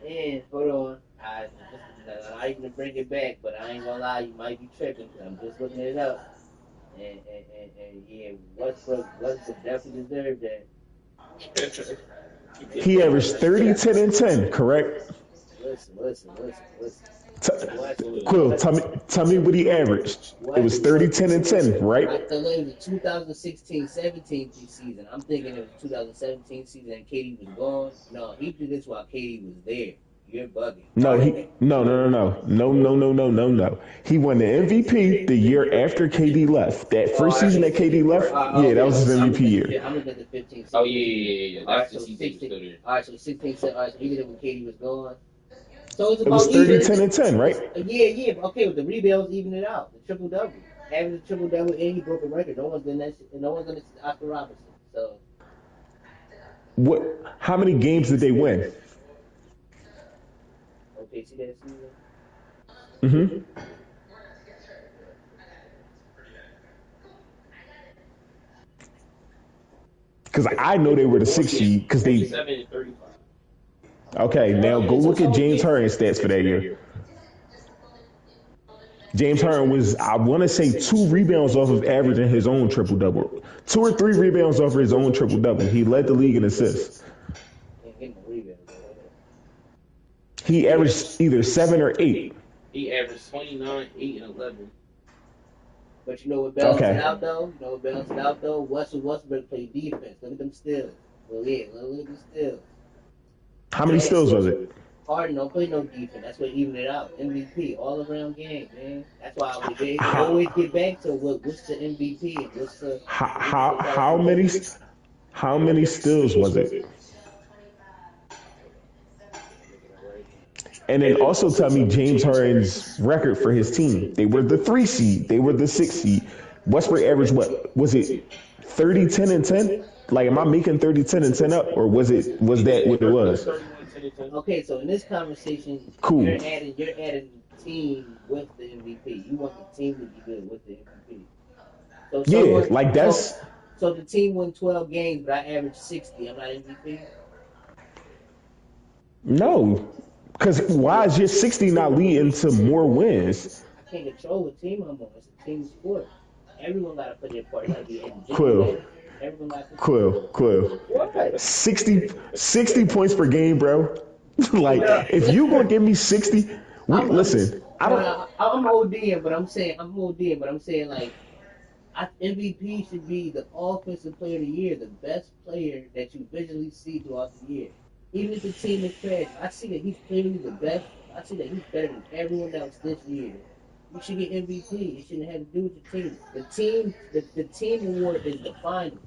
And hold on, I'm not even to bring it back, but I ain't gonna lie, you might be tripping because I'm just looking it up. And yeah, Westbrook definitely deserved that. He averaged 30, 10, and 10, correct? Listen. Quill, tell me what he averaged. It was 30, 10, and 10, right? I thought it was the 2016-17 season. I'm thinking it was 2017 season and KD was gone. No, he did this while KD was there. You're bugging. No. He won the MVP the year after KD left. That first season that KD left, that was his MVP year. Yeah, I'm looking at the 15 season. Oh, yeah. That's the season. 16. All right, so 16. All right, so he did it when KD was gone. So it's It about was 30, even. 10, and 10, right? Yeah. Okay, with the rebounds, even it out. The triple double, having the triple double, and he broke a record. No one's done that. No one's done it since Oscar Robertson. So What? How many games did they win? okay, see that season. Mm-hmm. Because I know they were the 6th seed because they. 7 and 35. Okay, now go look at James Harden's stats for that year. James Harden was, I want to say, 2 rebounds off of averaging his own triple-double. 2 or 3 rebounds off of his own triple-double. He led the league in assists. He averaged either 7 or 8. He averaged 29, 8, and 11. But you know what balances it out though? Russell Westbrook played defense. Look at them steals. Look at them steals. How many steals was it? Harden don't play no defense. That's what even it out. MVP, all around game, man. That's why I always get back to what's the MVP and what's the how many steals was it? And then also tell me James Harden's record for his team. They were the 3 seed. They were the 6 seed. Westbrook averaged what? Was it 30, 10, and 10? Like, am I making 30, 10, and 10 up? Or was that what it was? Okay, so in this conversation, cool. You're adding team with the MVP. You want the team to be good with the MVP. So the team won 12 games, but I averaged 60. I'm not MVP? No. Because why is your 60 not leading to more wins? I can't control what team I'm on. It's a team sport. Everyone got to put their part in. Quill. 60 points per game, bro. Like, if you gonna give me 60, listen. I'm ODing, but I'm saying like, MVP should be the offensive player of the year, the best player that you visually see throughout the year. Even if the team is trash, I see that he's clearly the best. I see that he's better than everyone else this year. You should get MVP. It shouldn't have to do with the team. The team award is the finals,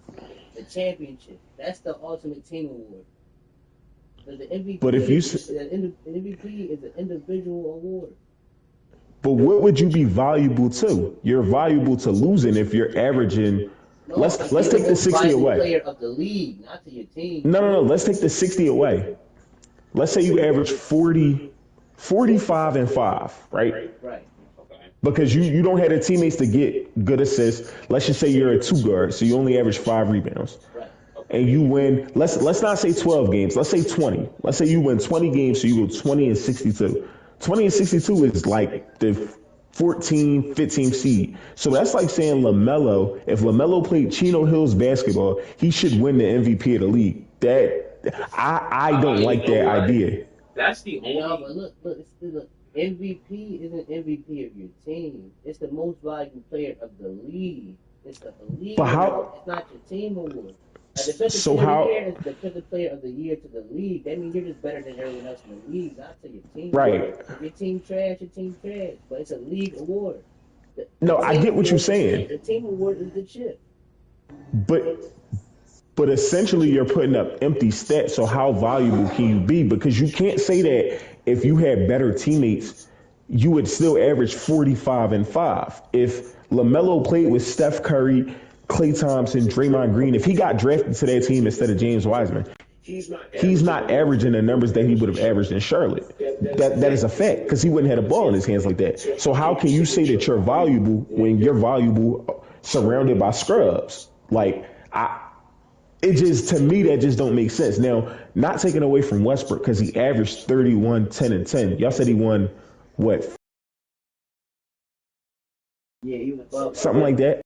the championship. That's the ultimate team award. So the MVP, the MVP is an individual award. But what would you be valuable to? You're valuable to losing if you're averaging. No, let's take the 60 away. Player of the league, not to your team. No. Let's take the 60 away. Let's say you average 40, 45 and 5, right? Right. Because you don't have the teammates to get good assists. Let's just say you're a 2 guard, so you only average 5 rebounds. Right. And you win, let's not say 12 games, let's say 20. Let's say you win 20 games, so you go 20 and 62. 20 and 62 is like the 14, 15 seed. So that's like saying LaMelo, if LaMelo played Chino Hills basketball, he should win the MVP of the league. I don't like You know that what? idea. That's the No, only. but look, it's still MVP isn't MVP of your team. It's the most valuable player of the league. It's the league But how- award. It's not your team award. Like defensive So player how- of the year is defensive player of the year to the league. That means you're just better than everyone else in the league, not to your team. Right. If your team trash, your team trash. But it's a league award. No, I team get what you're award is saying. The team award is the chip. But essentially you're putting up empty stats. So how valuable can you be? Because you can't say that if you had better teammates, you would still average 45 and 5. If LaMelo played with Steph Curry, Klay Thompson, Draymond Green, if he got drafted to that team instead of James Wiseman, he's not averaging the numbers that he would have averaged in Charlotte. That is a fact because he wouldn't have a ball in his hands like that. So how can you say that you're valuable when you're valuable surrounded by scrubs? It just, to me, that just don't make sense. Now, not taking away from Westbrook because he averaged 31, 10, and 10. Y'all said he won, what, Yeah, he was above. something like that?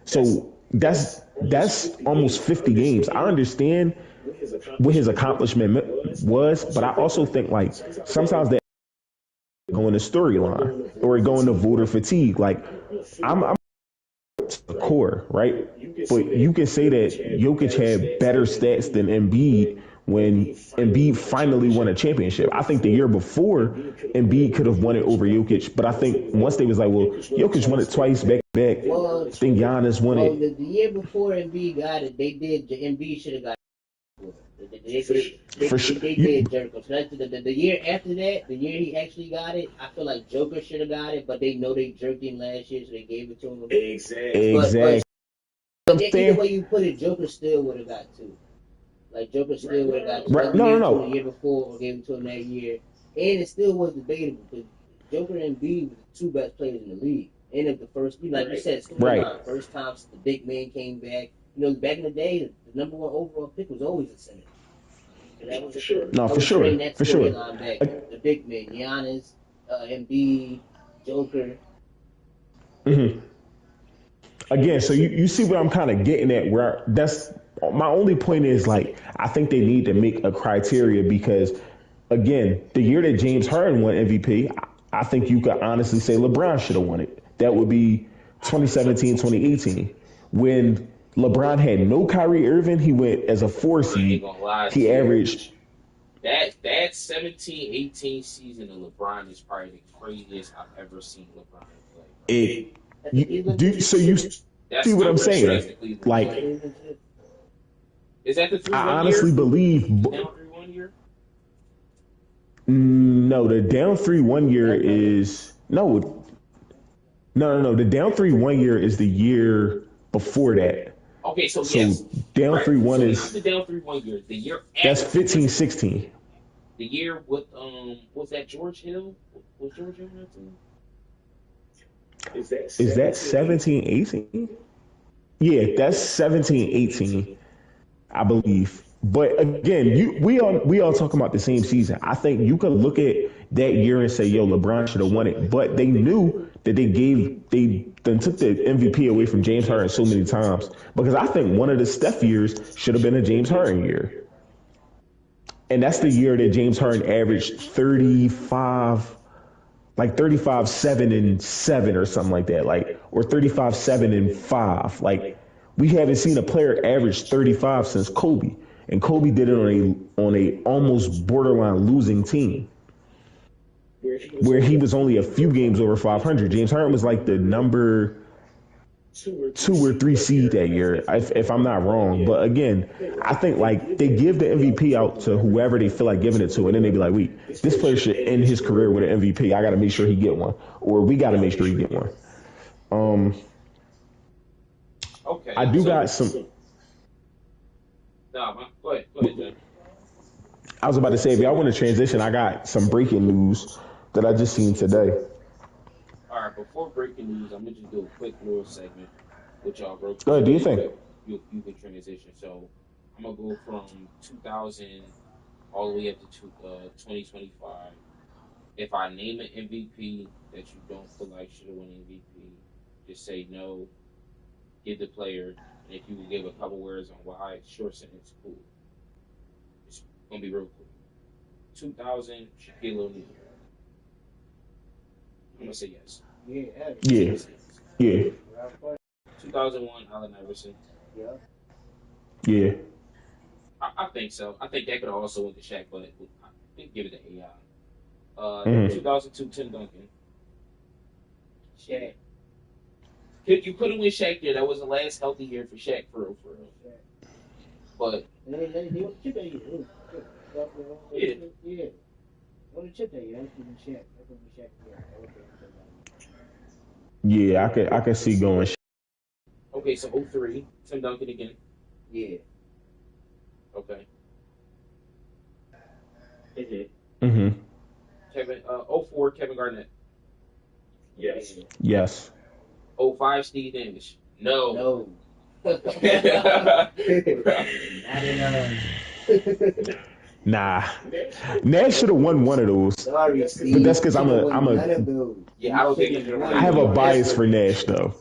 So that's almost 50 games. I understand what his accomplishment was, but I also think, like, sometimes that go in the storyline or go into voter fatigue. Like, I'm the core, right? But you can say that Jokic had better stats than Embiid when Embiid finally won a championship. I think the year before, Embiid could have won it over Jokic, but I think once they was like, well, Jokic won it twice back to back. Well, I think Giannis won well, it. the year before Embiid got it, they did. Embiid should have got it. For sure. They did Jericho. So that's the year after that, the year he actually got it, I feel like Joker should have got it, but they know they jerked him last year, so they gave it to him. Exactly. Either way you put it, Joker still would have got two. Like Joker still would have got two. Right. No. The year before or gave it to him that year, and it still was debatable because Joker and Embiid were the two best players in the league. And if the first, like you said, first time since the big man came back. You know, back in the day, the number one overall pick was always a center. And that was for sure. Back. The big men, Giannis, Embiid, Joker. Mm-hmm. Again, so you see what I'm kind of getting at. Where that's my only point is, like, I think they need to make a criteria because, again, the year that James Harden won MVP, I think you could honestly say LeBron should have won it. That would be 2017, 2018, when LeBron had no Kyrie Irving. He went as a 4 seed. He averaged that 17-18 season of LeBron is probably the craziest I've ever seen LeBron play. You see what I'm saying? Like, is that the 3-1 year? I honestly believe. Down 3-1 year? No, the down 3-1 year is no. The down 3-1 year is the year before that. Okay, so yes, down 3-1 so is the down 3-1 year. The year that's 15-16. The year with was that George Hill? Was George Hill on that team? Is that 17-18? Yeah, that's 17-18, I believe. But again, we all talking about the same season. I think you could look at that year and say, yo, LeBron should have won it. But they knew that they then took the MVP away from James Harden so many times. Because I think one of the Steph years should have been a James Harden year. And that's the year that James Harden averaged 35, 7 and 7 or something like that. Or 35, 7 and 5. Like, we haven't seen a player average 35 since Kobe. And Kobe did it on a almost borderline losing team, where he was only a few games over 500. James Harden was like the number 2 or 3 seed that year, if I'm not wrong. But again, I think like they give the MVP out to whoever they feel like giving it to, and then they be like, wait, this player should end his career with an MVP. I got to make sure he get one, or we got to make sure he get one. Okay. I got some. No, go ahead, Jen. I was about to say, if y'all want to transition, I got some breaking news that I just seen today. All right, before breaking news, I'm gonna just do a quick little segment with y'all, bro. Go ahead, do you think? You can transition. So I'm gonna go from 2000 all the way up to 2025. if I name an MVP that you don't feel like should have won MVP, just say no, give the player, and if you could give a couple words on why, short sentence, cool. It's gonna be real cool. 2000, Shaquille O'Neal. I'm gonna say yes. Yeah, Yeah, yeah, 2001, Allen Iverson. yeah. yeah. I think so. I think that could have also went to Shaq, but I think give it to AI. Mhm. 2002, Tim Duncan. Shaq. You could have went Shaq there. That was the last healthy year for Shaq, for real, for real. But They won the chip that year. yeah, Yeah. Won the chip that year. That was Shaq. That was Shaq. Yeah. That was Yeah, I could see going. okay. So 03, Tim Duncan again. Yeah. Okay. Hmm. Kevin. 04, Kevin Garnett. Yes. Yes. 05, Steve Nash. No. No. Not enough. Nah. Nash should have won one of those. Sorry, Steve. But that's because I'm a None of those. Yeah, I don't think he's gonna I have a bias for Nash though.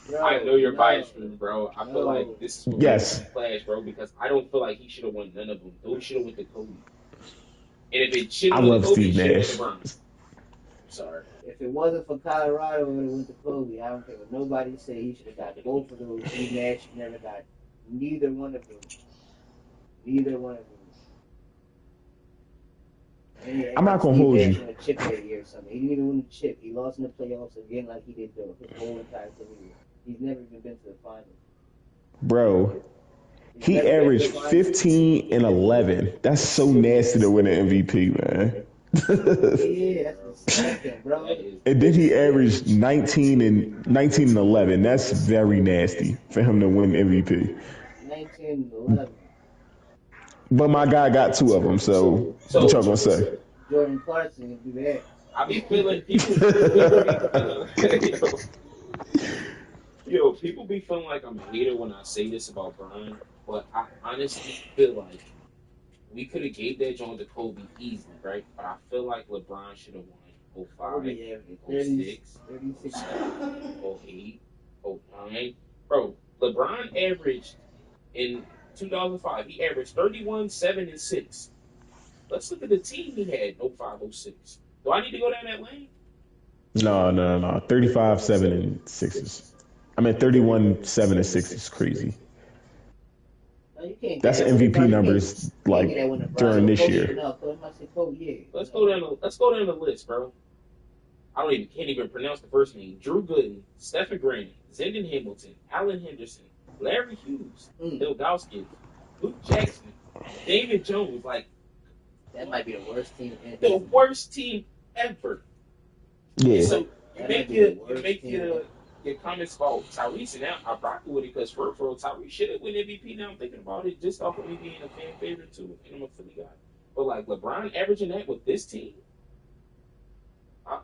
Bro, I know you're no. biased for him, bro. I feel No. like this is Yes. flash, bro, because I don't feel like he should have won none of them. Those should have went to Kobe. And if it should I have went love to Kobe, Steve it should have Nash. went to Bron. Sorry. If it wasn't for Colorado, it would have went to Kobe. I don't care what nobody say. He should have got both of those. Steve Nash never got neither one of them. Neither one of them. And I'm not gonna Steve hold Nash you. won a chip that year or something. He didn't even win the chip. He lost in the playoffs again like he did his whole entire career. He's never even been to the finals. Bro, He's he never been to averaged the finals. 15 and 11. That's so nasty to win an MVP, man. Yeah, that's disgusting, bro. That is, And then he averaged 19 and 11. That's very nasty for him to win MVP. 1911. But my guy got two of them, so what y'all gonna say? Jordan Clarkson would do that. I be feeling people people be feeling like I'm a hater when I say this about Bron, but I honestly feel like we could have gave that joint to Kobe easily, right? But I feel like LeBron should have won 05, Kobe averaged 06, 36. 08, 09. Bro, LeBron averaged in 2005, he averaged 31, 7, and 6. Let's look at the team he had in 05, 06. Do I need to go down that lane? No. 35, 7, and 6 I mean 31, 7, and 6 is crazy. No, you can't That's get that MVP one. numbers You like can't get that one to during Bron. this Kobe, year. No, Kobe must say Kobe, yeah. Let's go down the list, bro. Can't even pronounce the first name. Drew Gooden, Stephen Grant, Zendon Hamilton, Allen Henderson, Larry Hughes, Bill Gauskis, Luke Jackson, David Jones, like That might be the worst team in the worst team ever. Yeah. So you That make might be the your worst your comments about Tyrese, and now I'm rocking with it because for Tyrese should have win MVP. Now I'm thinking about it just off of me being a fan favorite too, and I'm a Philly guy. But like LeBron averaging that with this team,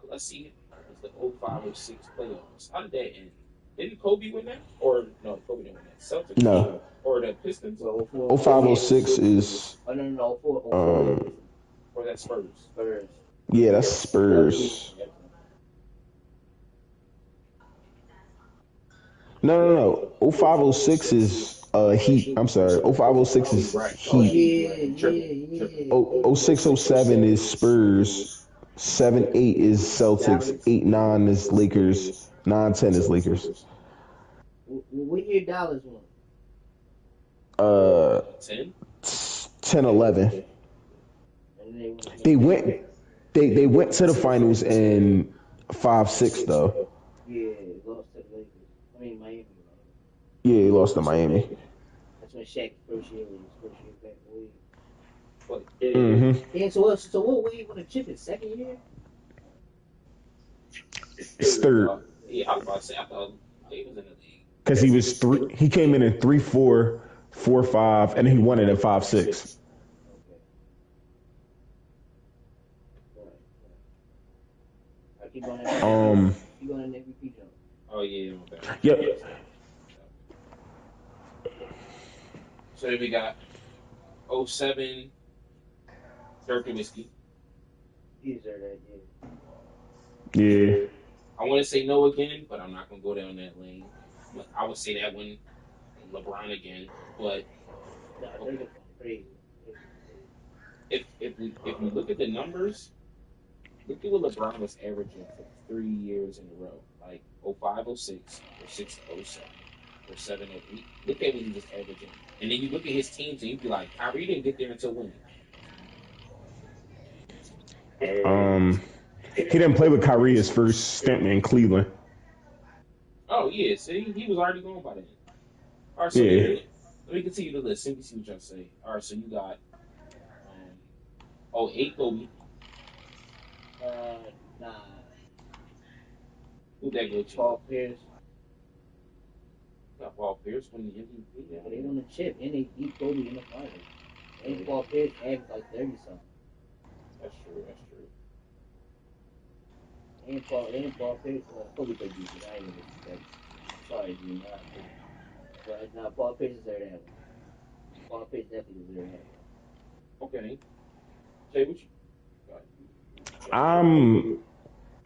let's see, it was the 05, 06 playoffs. How did that end? Didn't Kobe win that? Or no, Kobe didn't win that. Celtics? No. Or the Pistons? So 05, 06 is no, 04. Or that Spurs? Spurs. yeah, that's Spurs. No. 05, 06 is Heat. I'm sorry. 05, 06 is Heat. Yeah. 06, 07 is Spurs. 7, 8 is Celtics. 8, 9 is Lakers. 9, 10 is Lakers. What year Dallas won? 10? 10, 11. They went to the finals in 5, 6 though. Yeah, lost to the Lakers. I mean Miami. Yeah, he lost to Miami. That's when Shaq first year back in the league. But Mm-hmm. Yeah, so what way you want to chip it? Second year? It's third. Yeah, I was about to say, I thought he was in the league. Because he was three. He came in 3-4, 4-5, and then he won it in 5-6. Keep going keep going in MVP jump. Oh, yeah. Okay. Yep. So then we got 07, Dirk Nowitzki. He deserved that. Yeah. I want to say no again, but I'm not gonna go down that lane. I would say that one, LeBron again. But No, they're okay, going crazy. if we look at the numbers, look at what LeBron was averaging for 3 years in a row, like 05, 06, 06, 07, 07, 08. Look at what he was averaging, and then you look at his teams, and you'd be like, Kyrie didn't get there until when? Um, he didn't play with Kyrie his first stint in Cleveland. Oh yeah, see, he was already gone by then. All right, so Yeah. here, let me continue the list. Let me see what y'all say. All right, so you got um, 08 Kobe. Nah, Who'd that go to? Paul Pierce. Got Paul Pierce winning the MVP. Yeah, they won the chip and they beat Kobe in the finals. And Paul Pierce averaged like 30 something. That's true. That's true. And Paul Pierce, Kobe played decent. I ain't even expect. Sorry, G, not. But now Paul Pierce deserved that one. Paul Pierce definitely deserved that Okay. Jay, what you got?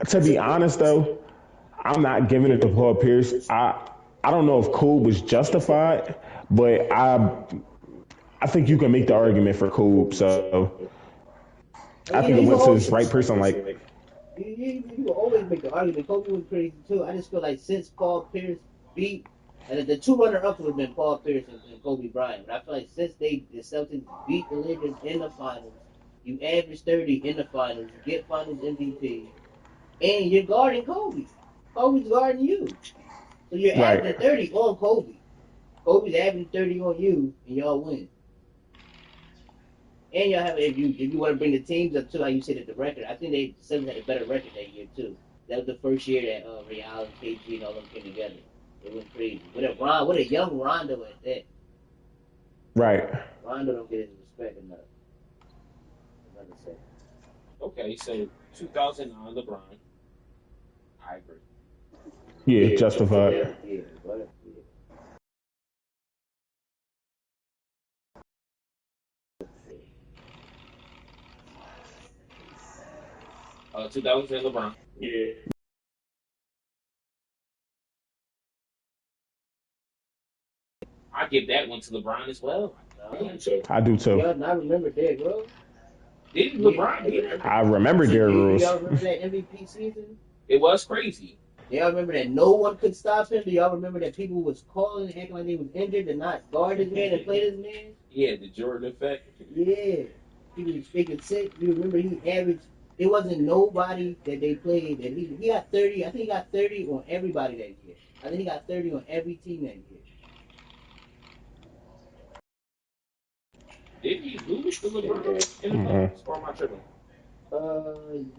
To be honest though, I'm not giving it to Paul Pierce. I don't know if Kobe was justified, but I think you can make the argument for Kobe. So I think it you went to always, this right person. Like, you always make the argument. Kobe was crazy too. I just feel like since Paul Pierce beat, and the two runner-ups would have been Paul Pierce and Kobe Bryant. But I feel like since the Celtics beat the Lakers in the finals, you average 30 in the finals, you get Finals MVP, and you're guarding Kobe. Kobe's guarding you, so you're right, averaging 30 on Kobe. Kobe's averaging 30 on you, and y'all win. And y'all have if you want to bring the teams up to like you said at the record, I think they Celtics had a better record that year too. That was the first year that Real and KG and all them came together. It went crazy. What a young Rondo at that. right. Rondo don't get his respect enough. Another second. Okay, so 2009 LeBron. I agree. Yeah, Yeah, justified. yeah, but yeah. 2010 LeBron. Yeah. I give that one to LeBron as well. No. I do too. Y'all not remember Derrick Rose? Did LeBron beat him? I remember Derrick Do Rose. y'all remember that MVP season? It was crazy. Do y'all remember that no one could stop him? Do y'all remember that people was calling and acting like they was injured and not guard his man and play his man? Yeah, the Jordan effect. Yeah. He was freaking sick. You remember he averaged, there wasn't nobody that they played that he got 30, I think he got 30 on everybody that year. I think he got 30 on every team that year. Did he lose to LeBron in the finals? Or am I tripping?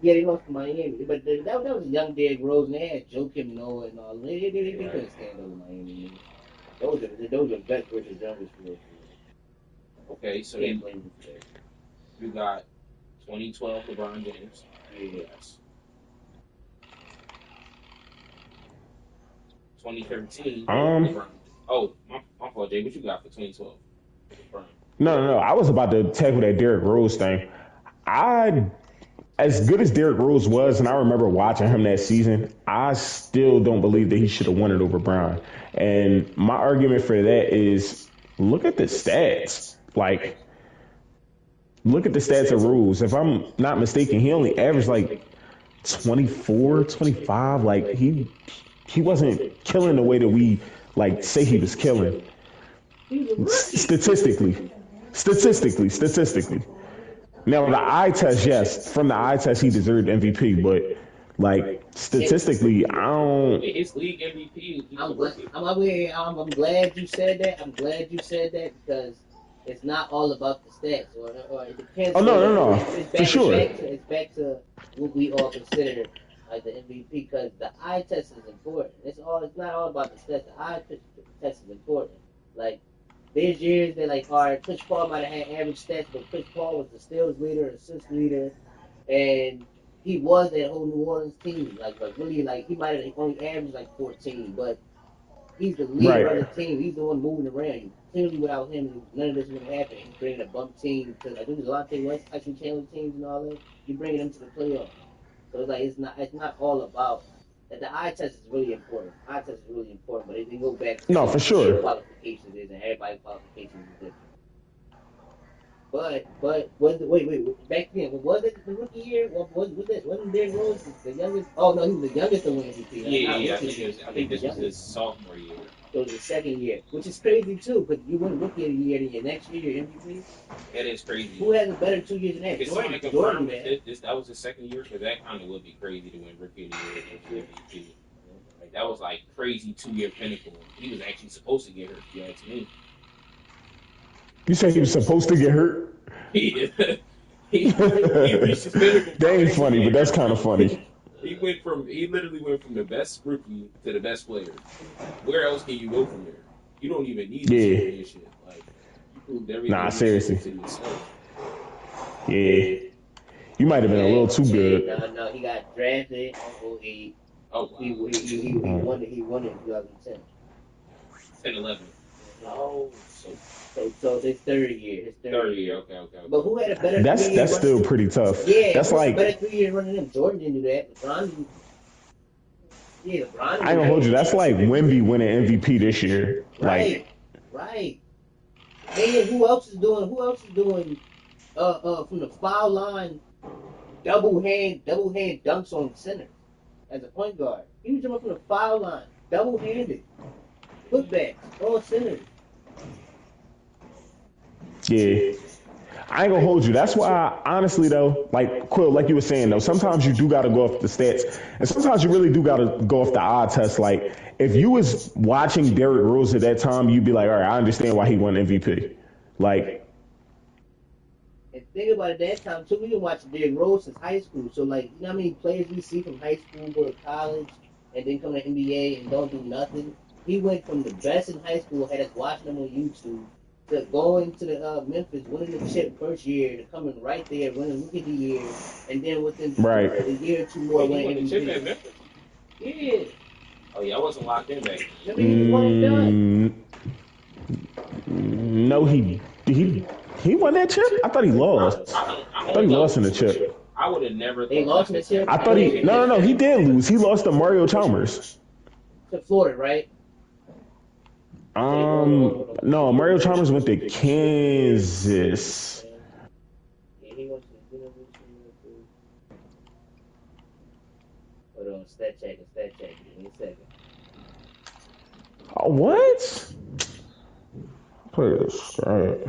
Yeah, they lost to Miami, but that was a young Derrick Rose, and they had Joakim Noah and all. They couldn't stand over Miami. Those are best versus youngest for real. Okay, so Can't then blame them for that. you got 2012 LeBron James. Yeah. Yes. 2013 Um, LeBron. Oh, my fault, Jay. What you got for 2012? LeBron. no. I was about to tackle that Derrick Rose thing. I, as good as Derrick Rose was, and I remember watching him that season, I still don't believe that he should have won it over Brown. And my argument for that is look at the stats. Like, look at the stats of Rose. If I'm not mistaken, he only averaged like 24, 25. Like, he wasn't killing the way that we like say he was killing. Statistically. Now the eye test, yes, from the eye test he deserved MVP, but like statistically, I don't. His league MVP. I'm glad you said that. I'm glad you said that because it's not all about the stats, or it depends. Oh no, for sure. It's back to what we all consider like the MVP because the eye test is important. It's not all about the stats. The eye test is important. Like there's years that like, all right, Chris Paul might have had average stats, but Chris Paul was the steals leader, assist leader, and he was that whole New Orleans team. Like really, like he might have only averaged like 14, but He's the leader Right. of the team. He's the one moving around. Clearly, without him, none of this would happen. He's bringing a bump team to, I think, Delonte West, actually challenge teams and all that. You're bringing them to the playoffs. So it's like it's not all about that. The eye test is really important. Eye test is really important, but it can go back to No, for what your sure. qualifications is, and everybody's qualifications is different. But was it, wait back then was it the rookie year? Wasn't Derrick Rose the youngest? Oh no, he was the youngest to win MVP. Yeah, yeah, Not yeah. rookie. I think the this was his youngest. sophomore year. So it was the second year, which is crazy too, because you win rookie of the year, and your next year you're MVP. That is crazy. Who has a better 2 years than that? If somebody Jordan, confirmed man. that was his second year, because that kind of would be crazy to win rookie of the year and MVP. Like that was like crazy 2 year pinnacle. He was actually supposed to get hurt. If you ask me. You said he was supposed to get hurt? he reached his pinnacle. That ain't funny, but that's kind of funny. He literally went from the best rookie to the best player. Where else can you go from there? You don't even need the Yeah. championship. Like you proved everything. Nah, you seriously. to yourself. Yeah. You might have been a little too good. No, he got drafted in 08. Oh wow. He won it. He won it in 2010. 10-11. Oh, So his third year. third year. Okay. But who had a better? That's 3 years still running? pretty tough. Yeah, That's who had a like, better 3 years running than him. Jordan didn't do that. LeBron didn't. Yeah, LeBron. I ain't gonna hold you. That's like Wemby winning MVP this year. Like, Right. And who else is doing? From the foul line, double hand dunks on center as a point guard. He was jumping from the foul line, double handed, putbacks, all centers. yeah. I ain't gonna hold you. That's why, honestly, though, like Quill, like you were saying, though, sometimes you do gotta go off the stats, and sometimes you really do gotta go off the eye test. Like, if you was watching Derrick Rose at that time, you'd be like, all right, I understand why he won MVP. Like, And think about it, that time too, we been watching Derrick Rose since high school. So like, you know how many players we see from high school go to college and then come to NBA and don't do nothing? He went from the best in high school, had us watching him on YouTube, to going to the Memphis, winning the chip first year, to coming right there, winning Rookie of the Year, and then within Right. a year or two more, He won winning the chip at MVP. Memphis. Yeah, Oh yeah, I wasn't locked in back. I mean, he won and done. no, he won that chip. I thought he lost. I I thought he lost in the chip. I would have never. They lost in the chip? I thought no, he did lose. He lost to Mario Chalmers. To Florida, right? No, Mario Chalmers went to Kansas. Yeah, he went to the University. Hold on, stat check. Give me a second. What? Play this. All right.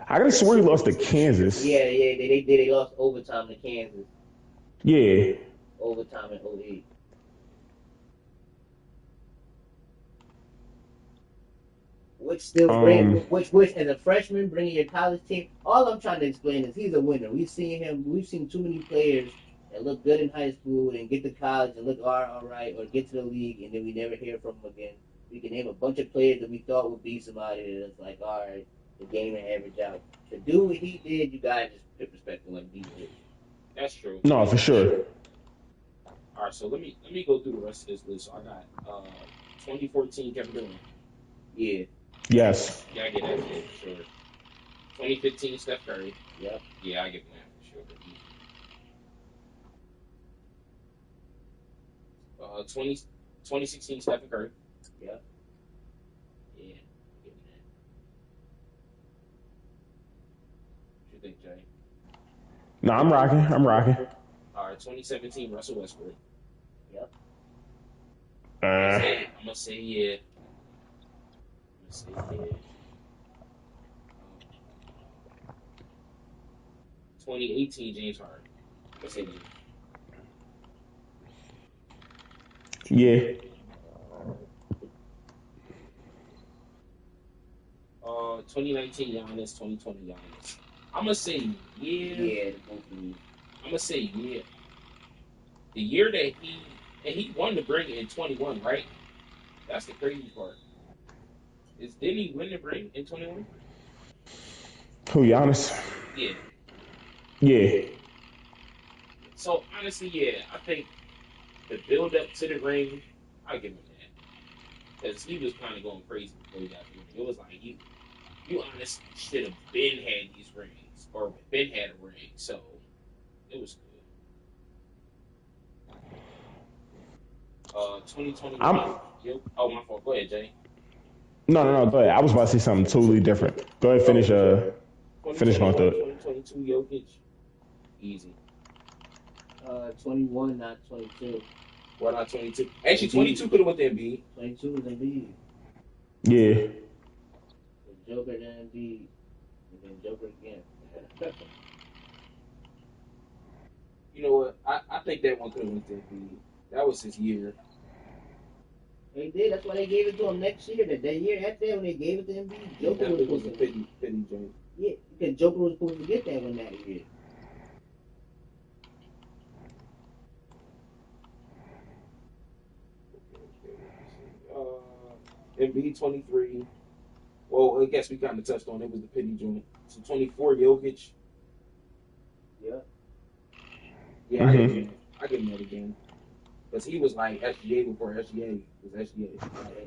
I gotta swear he lost to Kansas. Yeah, they lost overtime to Kansas. Yeah. Overtime in 08. Which still which as a freshman bringing your college team. All I'm trying to explain is he's a winner. We've seen too many players that look good in high school and get to college and look all right, or get to the league and then we never hear from them again. We can name a bunch of players that we thought would be somebody that's like, all right, the game and average out. To do what he did, you gotta just put perspective like he did. That's true. No, for sure. All right, so let me go through the rest of this list. So I got 2014 Kevin Durant. Yeah. Yes. Yeah, I get that for sure. 2015 Steph Curry. Yep. Yeah, I get that for sure. 2016 Stephen Curry. Yep. Yeah, give me that. What you think, Jay? No, I'm rocking. All right, 2017 Russell Westbrook. Yep. I'm gonna say yeah. 2018 James Harden. I'm gonna say yeah. Yeah. 2019 Giannis, 2020 Giannis. I'm gonna say yeah. Yeah, both of them. I'm gonna say yeah. The year that he won the ring in 21, right? That's the crazy part. Didn't he win the ring in 21? Who, Giannis? Yeah. Yeah. So honestly, yeah, I think the build up to the ring, I'll give him that. because he was kind of going crazy before he got the ring. It was like you honestly should have been had these rings or been had a ring. So it was good. 2021. I'm Oh, my fault. Go ahead, Jay. no. Go ahead. I was about to say something totally different. Go ahead, finish. Finish going 2021, through it. 2022 Jokic, easy. 21, not 22. Why not 22? Actually, 22 could have went to Embiid. 22 was Embiid. Yeah. The Joker, then Embiid, and then Joker again. You know what? I think that one could have went to Embiid. That was his year. They did. That's why they gave it to him next year. That year after that, when they gave it to Embiid, Joker That was was supposed a to. pity joint. Yeah, because Joker was supposed to get that one that year. Embiid 23. Well, I guess we kind of touched on it. Was the pity joint. So 24 Jokic. Yeah. Yeah, Mhm. I give him that again. Because he was like SGA before SGA was SGA.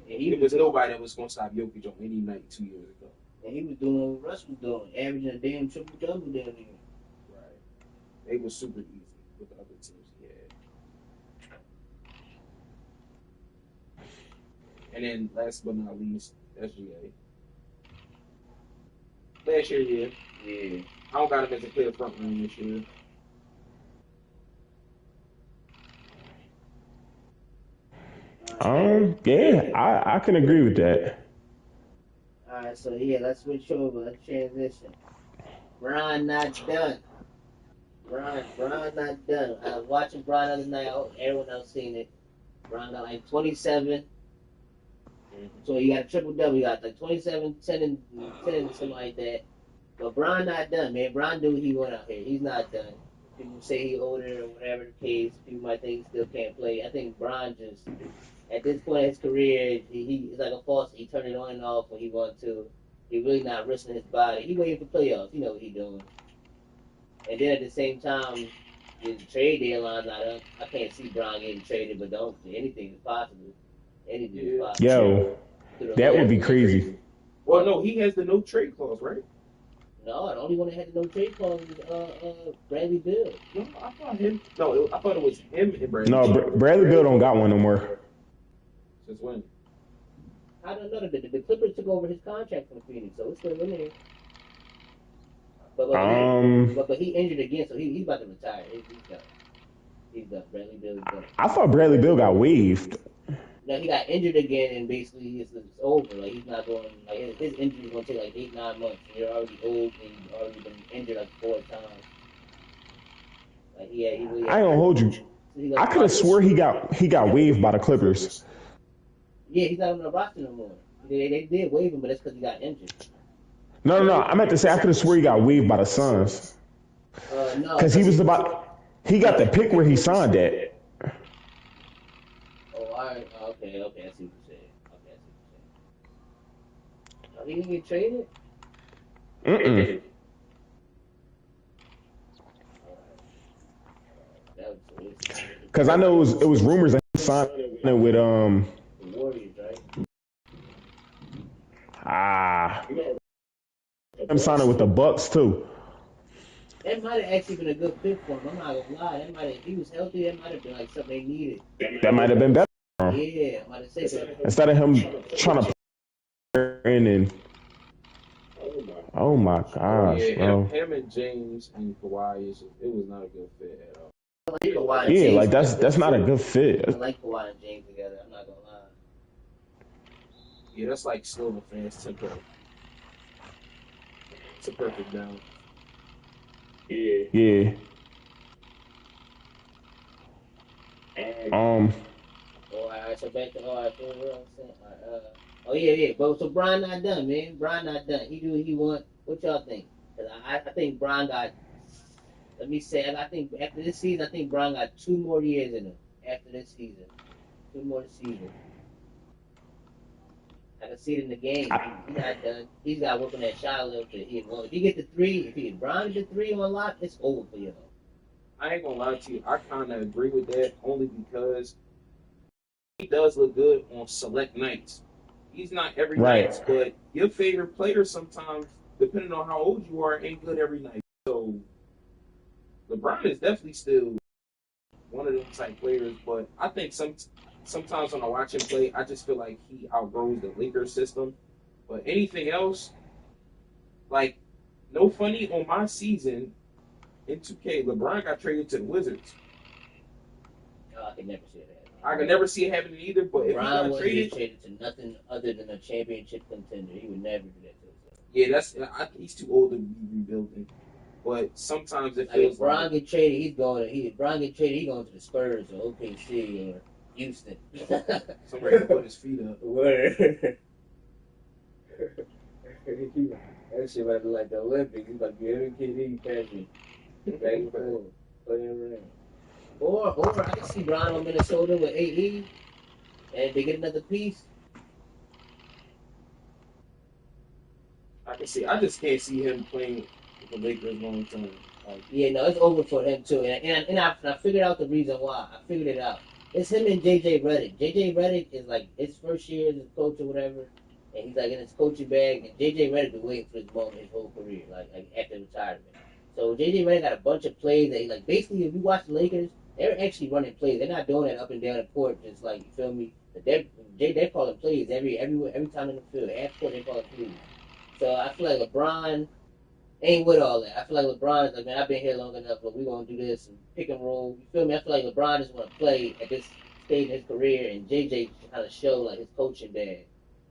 And he It was nobody that was going to stop Jokic on any night 2 years ago. And he was doing what Russ was doing, averaging a damn triple double down there. Right. They were super easy with the other teams he had. And then last but not least, SGA. Last year, yeah. Yeah. I don't got him as a clear front runner this year. Yeah, I can agree with that. Alright, so yeah, let's switch over. Let's transition. Bron not done. Bron not done. I was watching Bron the other night. I hope everyone else seen it. Bron got like 27. So he got a triple double. He got like 27, 10, and something like that. But Bron not done, man. Bron do what he want out here. He's not done. People say he older or whatever the case. People might think he still can't play. I think Bron just, at this point in his career, he's like a faucet. He turn it on and off when he wants to. He really not risking his body. He waiting for playoffs. You know what he doing. And then at the same time, the trade deadline's not up. I can't see Bron getting traded, but don't. Anything is possible. Anything is possible. Yo, that would be crazy. Well, no, he has the no trade clause, right? No, the only one that had the no trade clause was Bradley Beal. No, I thought him. No, I thought it was him and Bradley. No, Bradley Beal don't got one no more. Since when? I don't know. The Clippers took over his contract from Phoenix, so it's still in there. But he injured again, so he's about to retire. He's done. Bradley Beal is done. I thought Bradley Beal got waived. No, he got injured again, and basically it's over. Like he's not going. Like his injury is gonna take like 8-9 months. And you're already old, and you've already been injured like 4 times. Like he really. I ain't gonna hold you. I could have swore he got waived by the Clippers. Yeah, he's not on the roster no more. They did waive him, but that's because he got injured. No. I meant to say I could have swore he got waived by the Suns. No. Because he got the pick where he signed at. Oh, all right. Okay. I see what you're saying. Oh, he didn't get traded? Mm-mm. Because I know it was rumors that he signed with The Warriors, right? I'm signing with the Bucks too. That might have actually been a good pick for him. I'm not gonna lie. If he was healthy, that might have been like something they needed. That might have been better. Yeah, I might have said that. Instead of him trying to play in and oh my gosh, Yeah, bro. him and James and Kawhi, it was not a good fit at all. I like Kawhi and Yeah, James like together. that's not a good fit. I like Kawhi and James together. I'm not gonna lie. Yeah, that's like slow and fast tempo. It's a perfect balance. Yeah. All right, so back to what I'm saying. Oh yeah. But so Bron not done, man. Bron not done. He do what he want. What y'all think? 'Cause I think Bron got. Let me say, I think after this season, I think Bron got 2 more years in him. After this season, 2 more seasons. I can see it in the game. He's not done. He's got to work on that shot a little bit. If you get the 3, if Bron get the 3 on lock, it's over for you. I ain't gonna lie to you. I kind of agree with that only because he does look good on select nights. He's not every Right. night, but your favorite player sometimes, depending on how old you are, ain't good every night. So LeBron is definitely still one of them type players, but I think sometimes when I watch him play, I just feel like he outgrows the Lakers system. But anything else, like no funny on my season in 2K, LeBron got traded to the Wizards. I could never see that. I could never see it happening either, but if he Brian got wouldn't get traded, traded to nothing other than a championship contender. He would never do that to himself. he's too old to be rebuilding. But sometimes it Like feels if Brian like get traded, he's going. If Brian get traded, he's going to the Spurs or OKC or Houston. somebody can put his feet up. Word. That shit might be like the Olympics. He's like every kid he catching back and forth, playing around. Or I can see Brian on Minnesota with AE, and if they get another piece, I can see. I just can't see him playing with the Lakers long term. Like, yeah, no, it's over for him too. And I figured out the reason why. I figured it out. It's him and JJ Redick. JJ Redick is like his first year as a coach or whatever, and he's like in his coaching bag. And JJ Redick been waiting for this moment his whole career, like after retirement. So JJ Redick got a bunch of plays that he, like basically if you watch the Lakers, they're actually running plays. They're not doing that up and down the court, just like you feel me. But they're calling plays every time in the field. Half court they call it plays. So I feel like LeBron ain't with all that. I feel like LeBron's like, man, I've been here long enough, but we're going to do this and pick and roll. You feel me? I feel like LeBron just want to play at this stage in his career, and JJ kind of show like his coaching bag.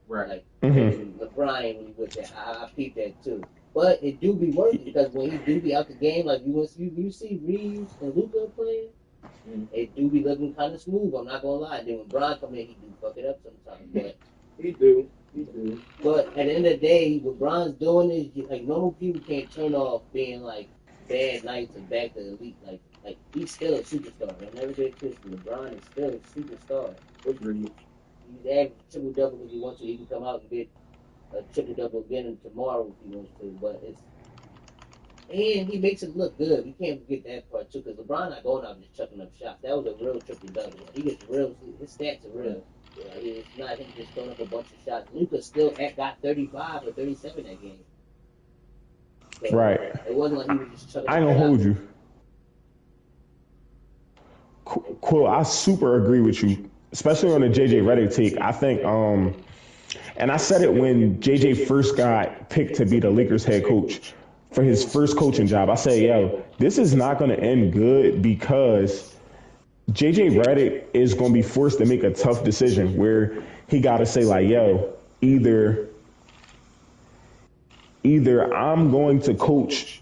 right. Like, Mm-hmm. LeBron ain't really with that. I peep that too. But it do be working because when he do be out the game, like you see Reeves and Luka playing, it do be looking kind of smooth. I'm not going to lie. Then when Bron come in, he do fuck it up sometimes. But He do. He do. But at the end of the day, what Bron's doing is like normal people can't turn off being like bad nights and back to elite. Like he's still a superstar. I'll never get it twisted. LeBron is still a superstar. Agreed. He's averaging triple double if he wants to. He can come out and get a triple double again tomorrow if he wants to. But it's and he makes it look good. We can't forget that part too, because LeBron not going out and just chucking up shots. That was a real triple double. He gets real. His stats are real. It's not him just throwing up a bunch of shots. Luka still got 35 or 37 that game. So Right. It wasn't like he was just chucking. I ain't gonna hold you. Cool. I super agree with you, especially on the JJ Redick take. I think, and I said it when JJ first got picked to be the Lakers head coach for his first coaching job. I said, yo, this is not going to end good because JJ Redick is going to be forced to make a tough decision where he got to say like, yo, either I'm going to coach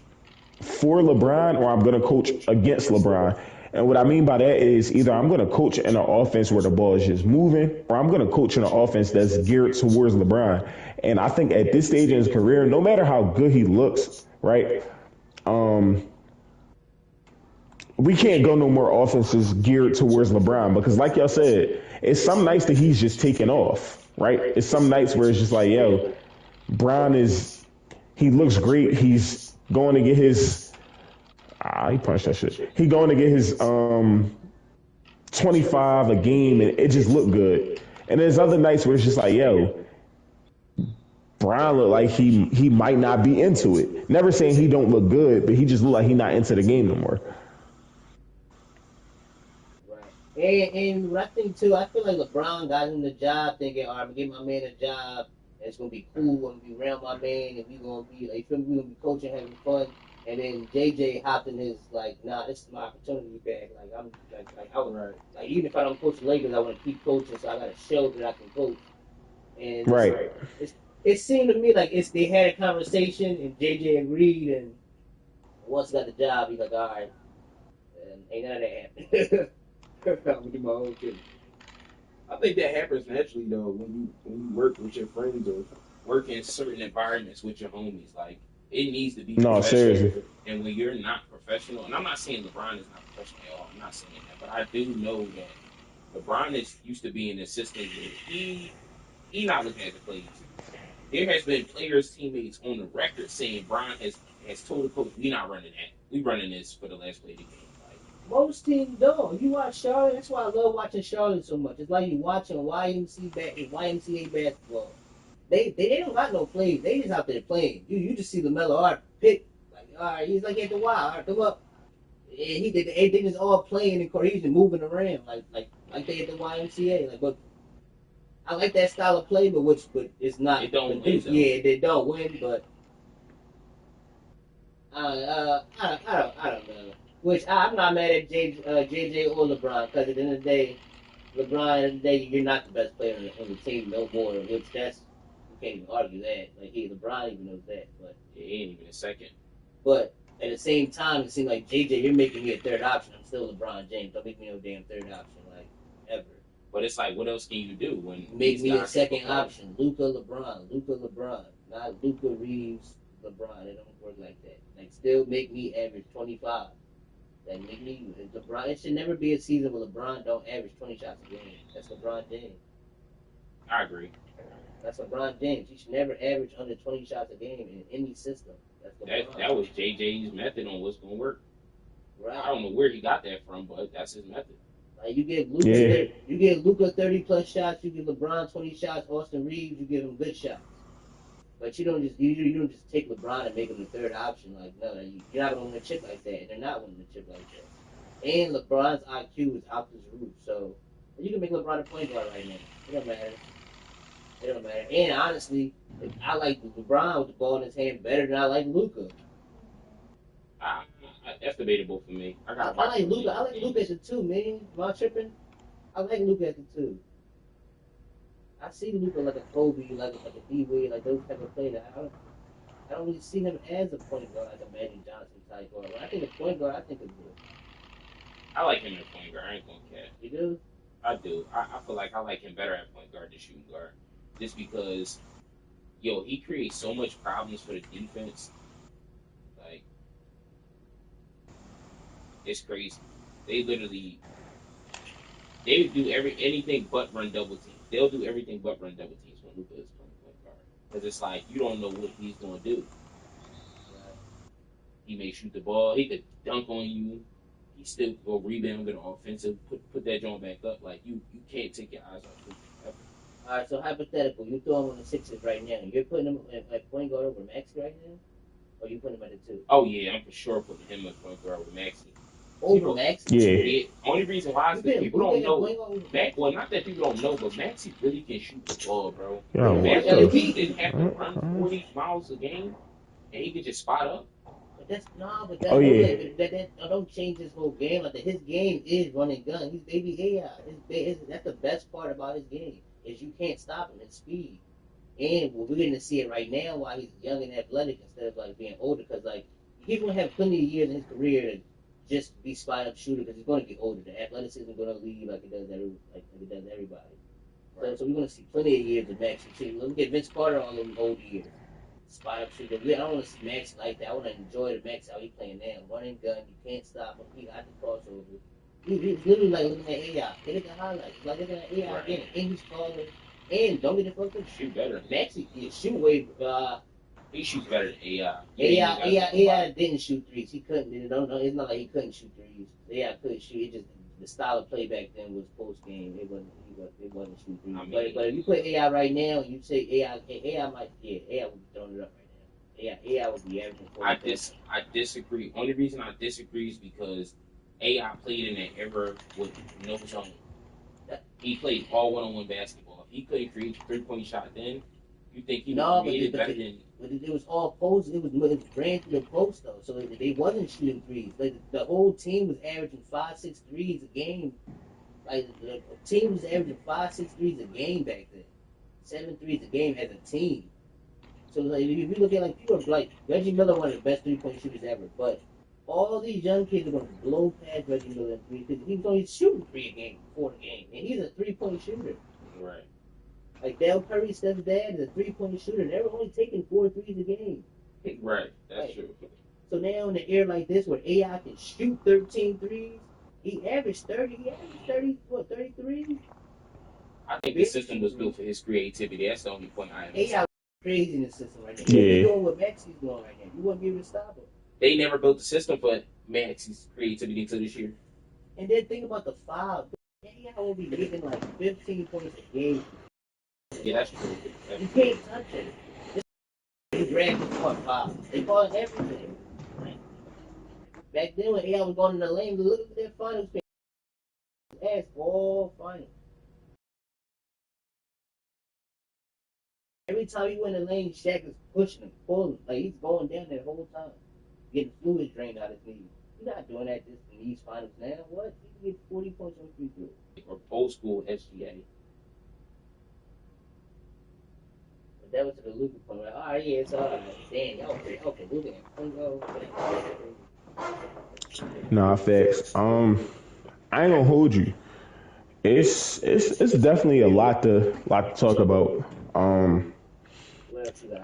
for LeBron or I'm going to coach against LeBron. And what I mean by that is either I'm going to coach in an offense where the ball is just moving, or I'm going to coach in an offense that's geared towards LeBron. And I think at this stage in his career, no matter how good he looks, right, we can't go no more offenses geared towards LeBron because, like y'all said, it's some nights that he's just taking off, right? It's some nights where it's just like, yo, he looks great. He's going to get his. He punched that shit. He going to get his 25 a game, and it just looked good. And there's other nights where it's just like, yo, Brian look like he might not be into it. Never saying he don't look good, but he just look like he not into the game no more. Right. And what I think too, I feel like LeBron got him the job thinking, all right, I'm gonna give my man a job, and it's gonna be cool, I'm gonna be around my man, and we gonna be like, we gonna be coaching, having fun. And then JJ hopped in his like, nah, this is my opportunity back. Like I'm like I was like even if I don't coach the Lakers, I want to keep coaching, so I got to show that I can coach. And Right. it seemed to me like they had a conversation and JJ agreed, and once he got the job, he's like, all right, and ain't none of that happened. I'm gonna do my own thing. I think that happens naturally though when you work with your friends or work in certain environments with your homies. Like it needs to be No, professional. seriously. And when you're not professional, and I'm not saying LeBron is not professional at all. I'm not saying that, but I do know that LeBron is used to being an assistant. He not looking at the plays. There has been players, teammates on the record saying Brian has told the coach, "We not running that. We running this for the last play of the game." Like Most teams don't. You watch Charlotte. That's why I love watching Charlotte so much. It's like you watching YMCA basketball. They don't got no plays. They just out there playing. You just see LaMelo Art pick like all right. He's like at the wild. All right, come up. And they just all playing in court. He's just moving around like they at the YMCA. Like, but I like that style of play, but it's not. It don't win, though. Yeah, they don't win, but I don't know. Which I'm not mad at JJ or LeBron because at the end of the day, you're not the best player on the team no more. Which that's you can't even argue that. Like LeBron even knows that. But Yeah, he ain't even a second. But at the same time, it seems like JJ, you're making me a third option. I'm still LeBron James. Don't make me no damn third option, like ever. But it's like, what else can you do when Make these me a guys second perform? option. Luka LeBron, not Luka Reeves LeBron. It don't work like that. Like still make me average 25. Like make me LeBron. It should never be a season where LeBron don't average 20 shots a game. That's LeBron James. I agree. That's LeBron James. He should never average under 20 shots a game in any system. That's LeBron. That was JJ's method on what's gonna work. Right. I don't know where he got that from, but that's his method. Like you get Luka, Yeah. you get Luka 30 plus shots. You give LeBron 20 shots. Austin Reeves, you give him good shots. But you don't just take LeBron and make him the third option. Like no, you're not gonna win a chip like that, and they're not winning a chip like that. And LeBron's IQ is out this roof, so you can make LeBron a point guard right now. It don't matter. It don't matter. And honestly, I like LeBron with the ball in his hand better than I like Luka. That's debatable for me. I like Luka. I like Luka at the 2, man. Am I tripping? I like Luka at the 2. I see Luka like a Kobe, like a D-Wade, like those type of players. I don't really see him as a point guard, like a Magic Johnson type guard. When I think of point guard, I think of good. I like him at point guard. I ain't gonna care. You do? I do. I feel like I like him better at point guard than shooting guard, just because, he creates so much problems for the defense. Like, it's crazy. They do anything but run double teams. They'll do everything but run double teams when Luka is playing point guard, because it's like you don't know what he's gonna do. He may shoot the ball. He could dunk on you. He still go rebound, get an offensive, put that joint back up. Like you can't take your eyes off him ever. All right, so hypothetical, you throw him on the Sixers right now. You're putting him at point guard over Maxey right now, or you putting him at the 2? Oh yeah, I'm for sure putting him at point guard with Maxey. Over Maxey? Yeah. Only reason why is because people don't know. Well, not that people don't know, but Maxey really can shoot the ball, bro. Yeah, If he didn't have to run 40 miles a game, and he could just spot up. That don't change his whole game. Like his game is running gun. He's baby AI. That's the best part about his game is you can't stop him. It's speed. And we're going to see it right now while he's young and athletic instead of like being older. Because like he's going to have plenty of years in his career to just be spot up shooter because he's going to get older. The athleticism is going to leave like it does everybody. So we're going to see plenty of years of Max too. Look at Vince Carter on them old years. Spot up shooter. I don't want to see Max like that. I want to enjoy the Max how he's playing now. Running gun, you can't stop him. He got the crossover. He's literally like looking at AI. Look at the highlights. Like looking at AI again. And he's calling. And don't get it fucked up. Shoot better. Maxey shoot way. He shoots better than AI. AI didn't shoot threes. He couldn't. It's not like he couldn't shoot threes. AI couldn't shoot. It just the style of play back then was post game. It wasn't shoot threes. But if you put AI right now, and you say AI would be throwing it up right now. AI would be averaging 40. I disagree. Only reason I disagree is because AI played in an era with no zone. He played all one-on-one basketball. If he couldn't create a 3-point shot then, you think he would create it better than... But it was all post. It was ran through the post though, so they wasn't shooting threes. Like the whole team was averaging 5-6 threes a game. Like the team was averaging 5-6 threes a game back then. 7 threes a game as a team. So like if you look at like people like Reggie Miller, one of the best 3-point shooters ever, but all these young kids are going to blow past Reggie Miller in 3 because he was only shooting 3 a game before the game, and he's a 3-point shooter. Right. Like Dale Curry, Steph's dad, is a 3-point shooter. They were only taking 4 threes a game. Right, that's true. So now in the era like this where AI can shoot 13 threes, he averaged 30. He averaged 33? I think the system was built for his creativity. That's the only point I have. AI crazy in the system right now. Yeah. He's doing what Maxey's doing right now. You wouldn't be able to stop him. They never built the system for Max's creativity until this year. And then think about the foul. AI will be making like 15 points a game. Yeah, that's true. You can't touch it. You grab the foul. They call it everything. Back then when AI was going in the lane, look at their finals ass all finals. Every time you in the lane, Shaq is pushing him, pulling. Like he's going down that whole time. Getting fluid drained out his knees. You're not doing that this in these finals now. What? You can get 40 points on free throw. Or old school SGA. But that was to the Luka point. Like, all right, yeah, it's all right. Damn, y'all okay. Luka and point go. Nah, facts. I ain't gonna hold you. It's definitely a lot to talk about. I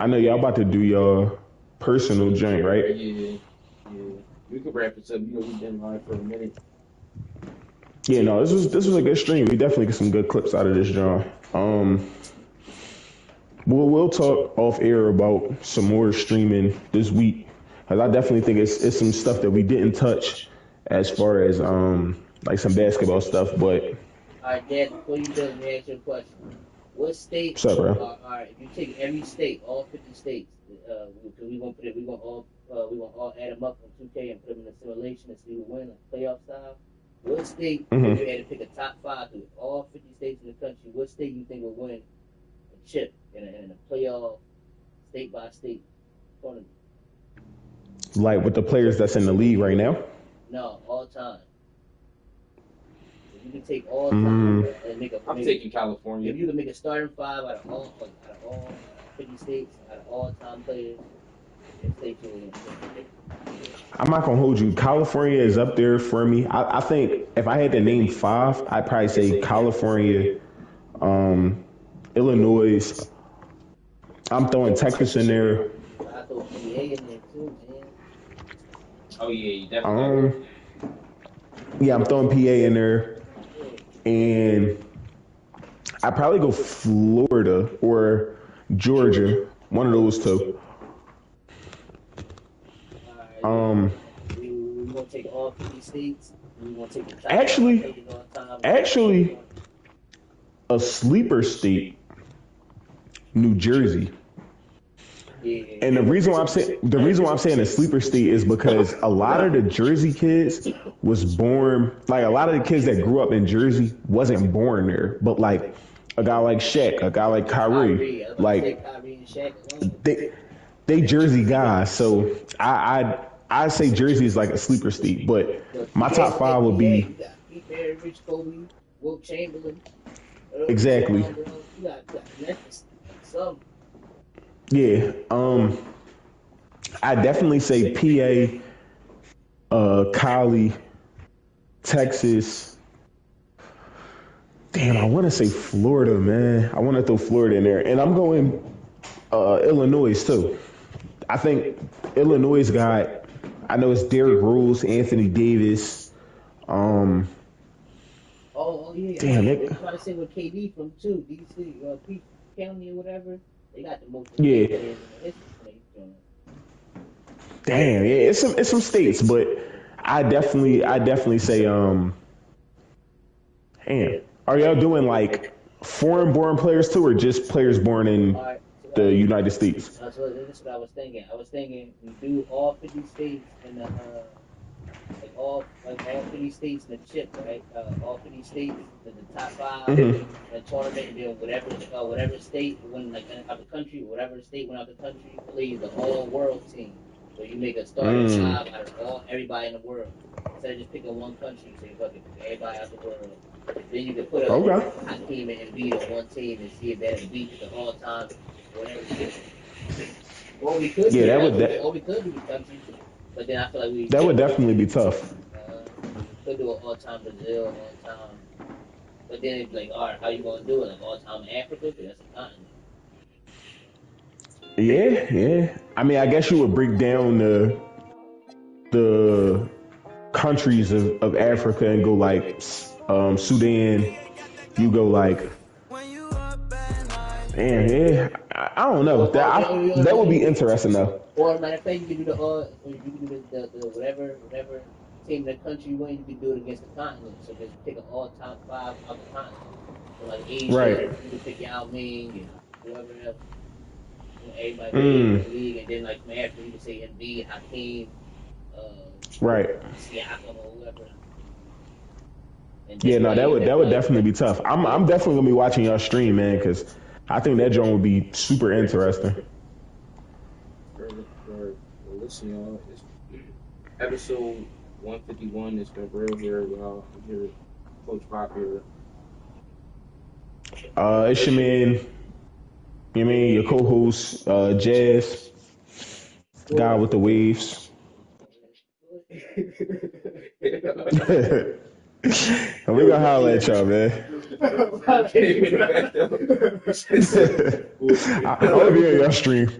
know y'all about to do your personal joint, right? Yeah. We could wrap this up. You know, we've been live for a minute. Yeah, no, this was a good stream. We definitely get some good clips out of this, John. We'll talk off air about some more streaming this week, cause I definitely think it's some stuff that we didn't touch as far as like some basketball stuff. But all right, Dad, before you do, let me ask you a question. What state? What's up, bro? All right, if you take every state, all 50 states, because we gonna all add them up on 2K and put them in a simulation and see who win, like playoff style. What state? If you had to pick a top 5 through all 50 states in the country, what state you think will win a chip in a playoff state by state tournament? like with the players that's in the league right now. No, all time. If you could take all time and make a. I'm taking California. If you could make a starting 5 out of all 50 states, out of all time players, what state you win? I'm not gonna hold you. California is up there for me. I think if I had to name 5, I'd probably say California, Illinois. I'm throwing Texas in there. I throw PA in there too, man. Oh yeah, you definitely. Yeah, I'm throwing PA in there, and I probably go Florida or Georgia, one of those two. We gonna take all 50 states. We gonna take the top Actually- players all time. Actually, a sleeper state, New Jersey. Yeah. And the reason why I'm saying a sleeper state is because a lot of the Jersey kids was born, like a lot of the kids that grew up in Jersey wasn't born there, but like a guy like Shaq, a guy like Kyrie, like Kyrie and Shaq alone. they Jersey guys. So I say Jersey is like a sleeper state, but my top 5 would be You got Pete Barry, Rich Kobe, Wilt Chamberlain. Exactly. You got Memphis. Some. yeah. I definitely say PA, Cali, Texas. Damn, I want to say Florida, man. I want to throw Florida in there, and I'm going Illinois too. I think Illinois got. I know it's Derrick Rose, Anthony Davis. Oh yeah. Damn They it. try to say with KD from DC, Peach County or whatever. They got the most. Yeah. players in the history. Damn, yeah, it's some states, but I definitely say damn. Are y'all doing like foreign born players too, or just players born in All right. the United States? So this is what I was thinking. I was thinking we do all 50 states in the all 50 states in the chip, right? All 50 states in the top 5 in the tournament, and then whatever state went like out the country, whatever state went out the country plays the all world team. So you make a starting 5 out of everybody in the world instead of just picking one country. So you fucking pick everybody out the world. Then you can put a team and Embiid on one team and see if that Embiid is the all time whatever. What we could do, what we could do with countries, but then I feel like that would definitely be tough. We could do an all-time Brazil, all-time. But then it's like, all right, how you gonna do it? Like all-time Africa? That's a continent. Yeah. I mean, I guess you would break down the countries of Africa and go like Sudan. You go like, man, yeah. I don't know. That would be interesting though. Or matter of fact, you can do the whatever team in the country win, you can do it against the continent. So just pick an all top 5 of the continent. So like Asia, Right. you can pick Yao Ming and whoever else. Everybody in the league, and then like from Africa, you can say Embiid, Hakeem, Right. Siakam, or whoever. Yeah, no, that would definitely be tough. I'm definitely gonna be watching y'all stream, man, because I think that joint would be super interesting. Well, listen, y'all. It's episode 151. It's been real here, y'all. I'm here, Coach Bob here. It's your man, your co-host, Jazz, guy with the waves. And we gonna holler at y'all, man. I hope you in your stream.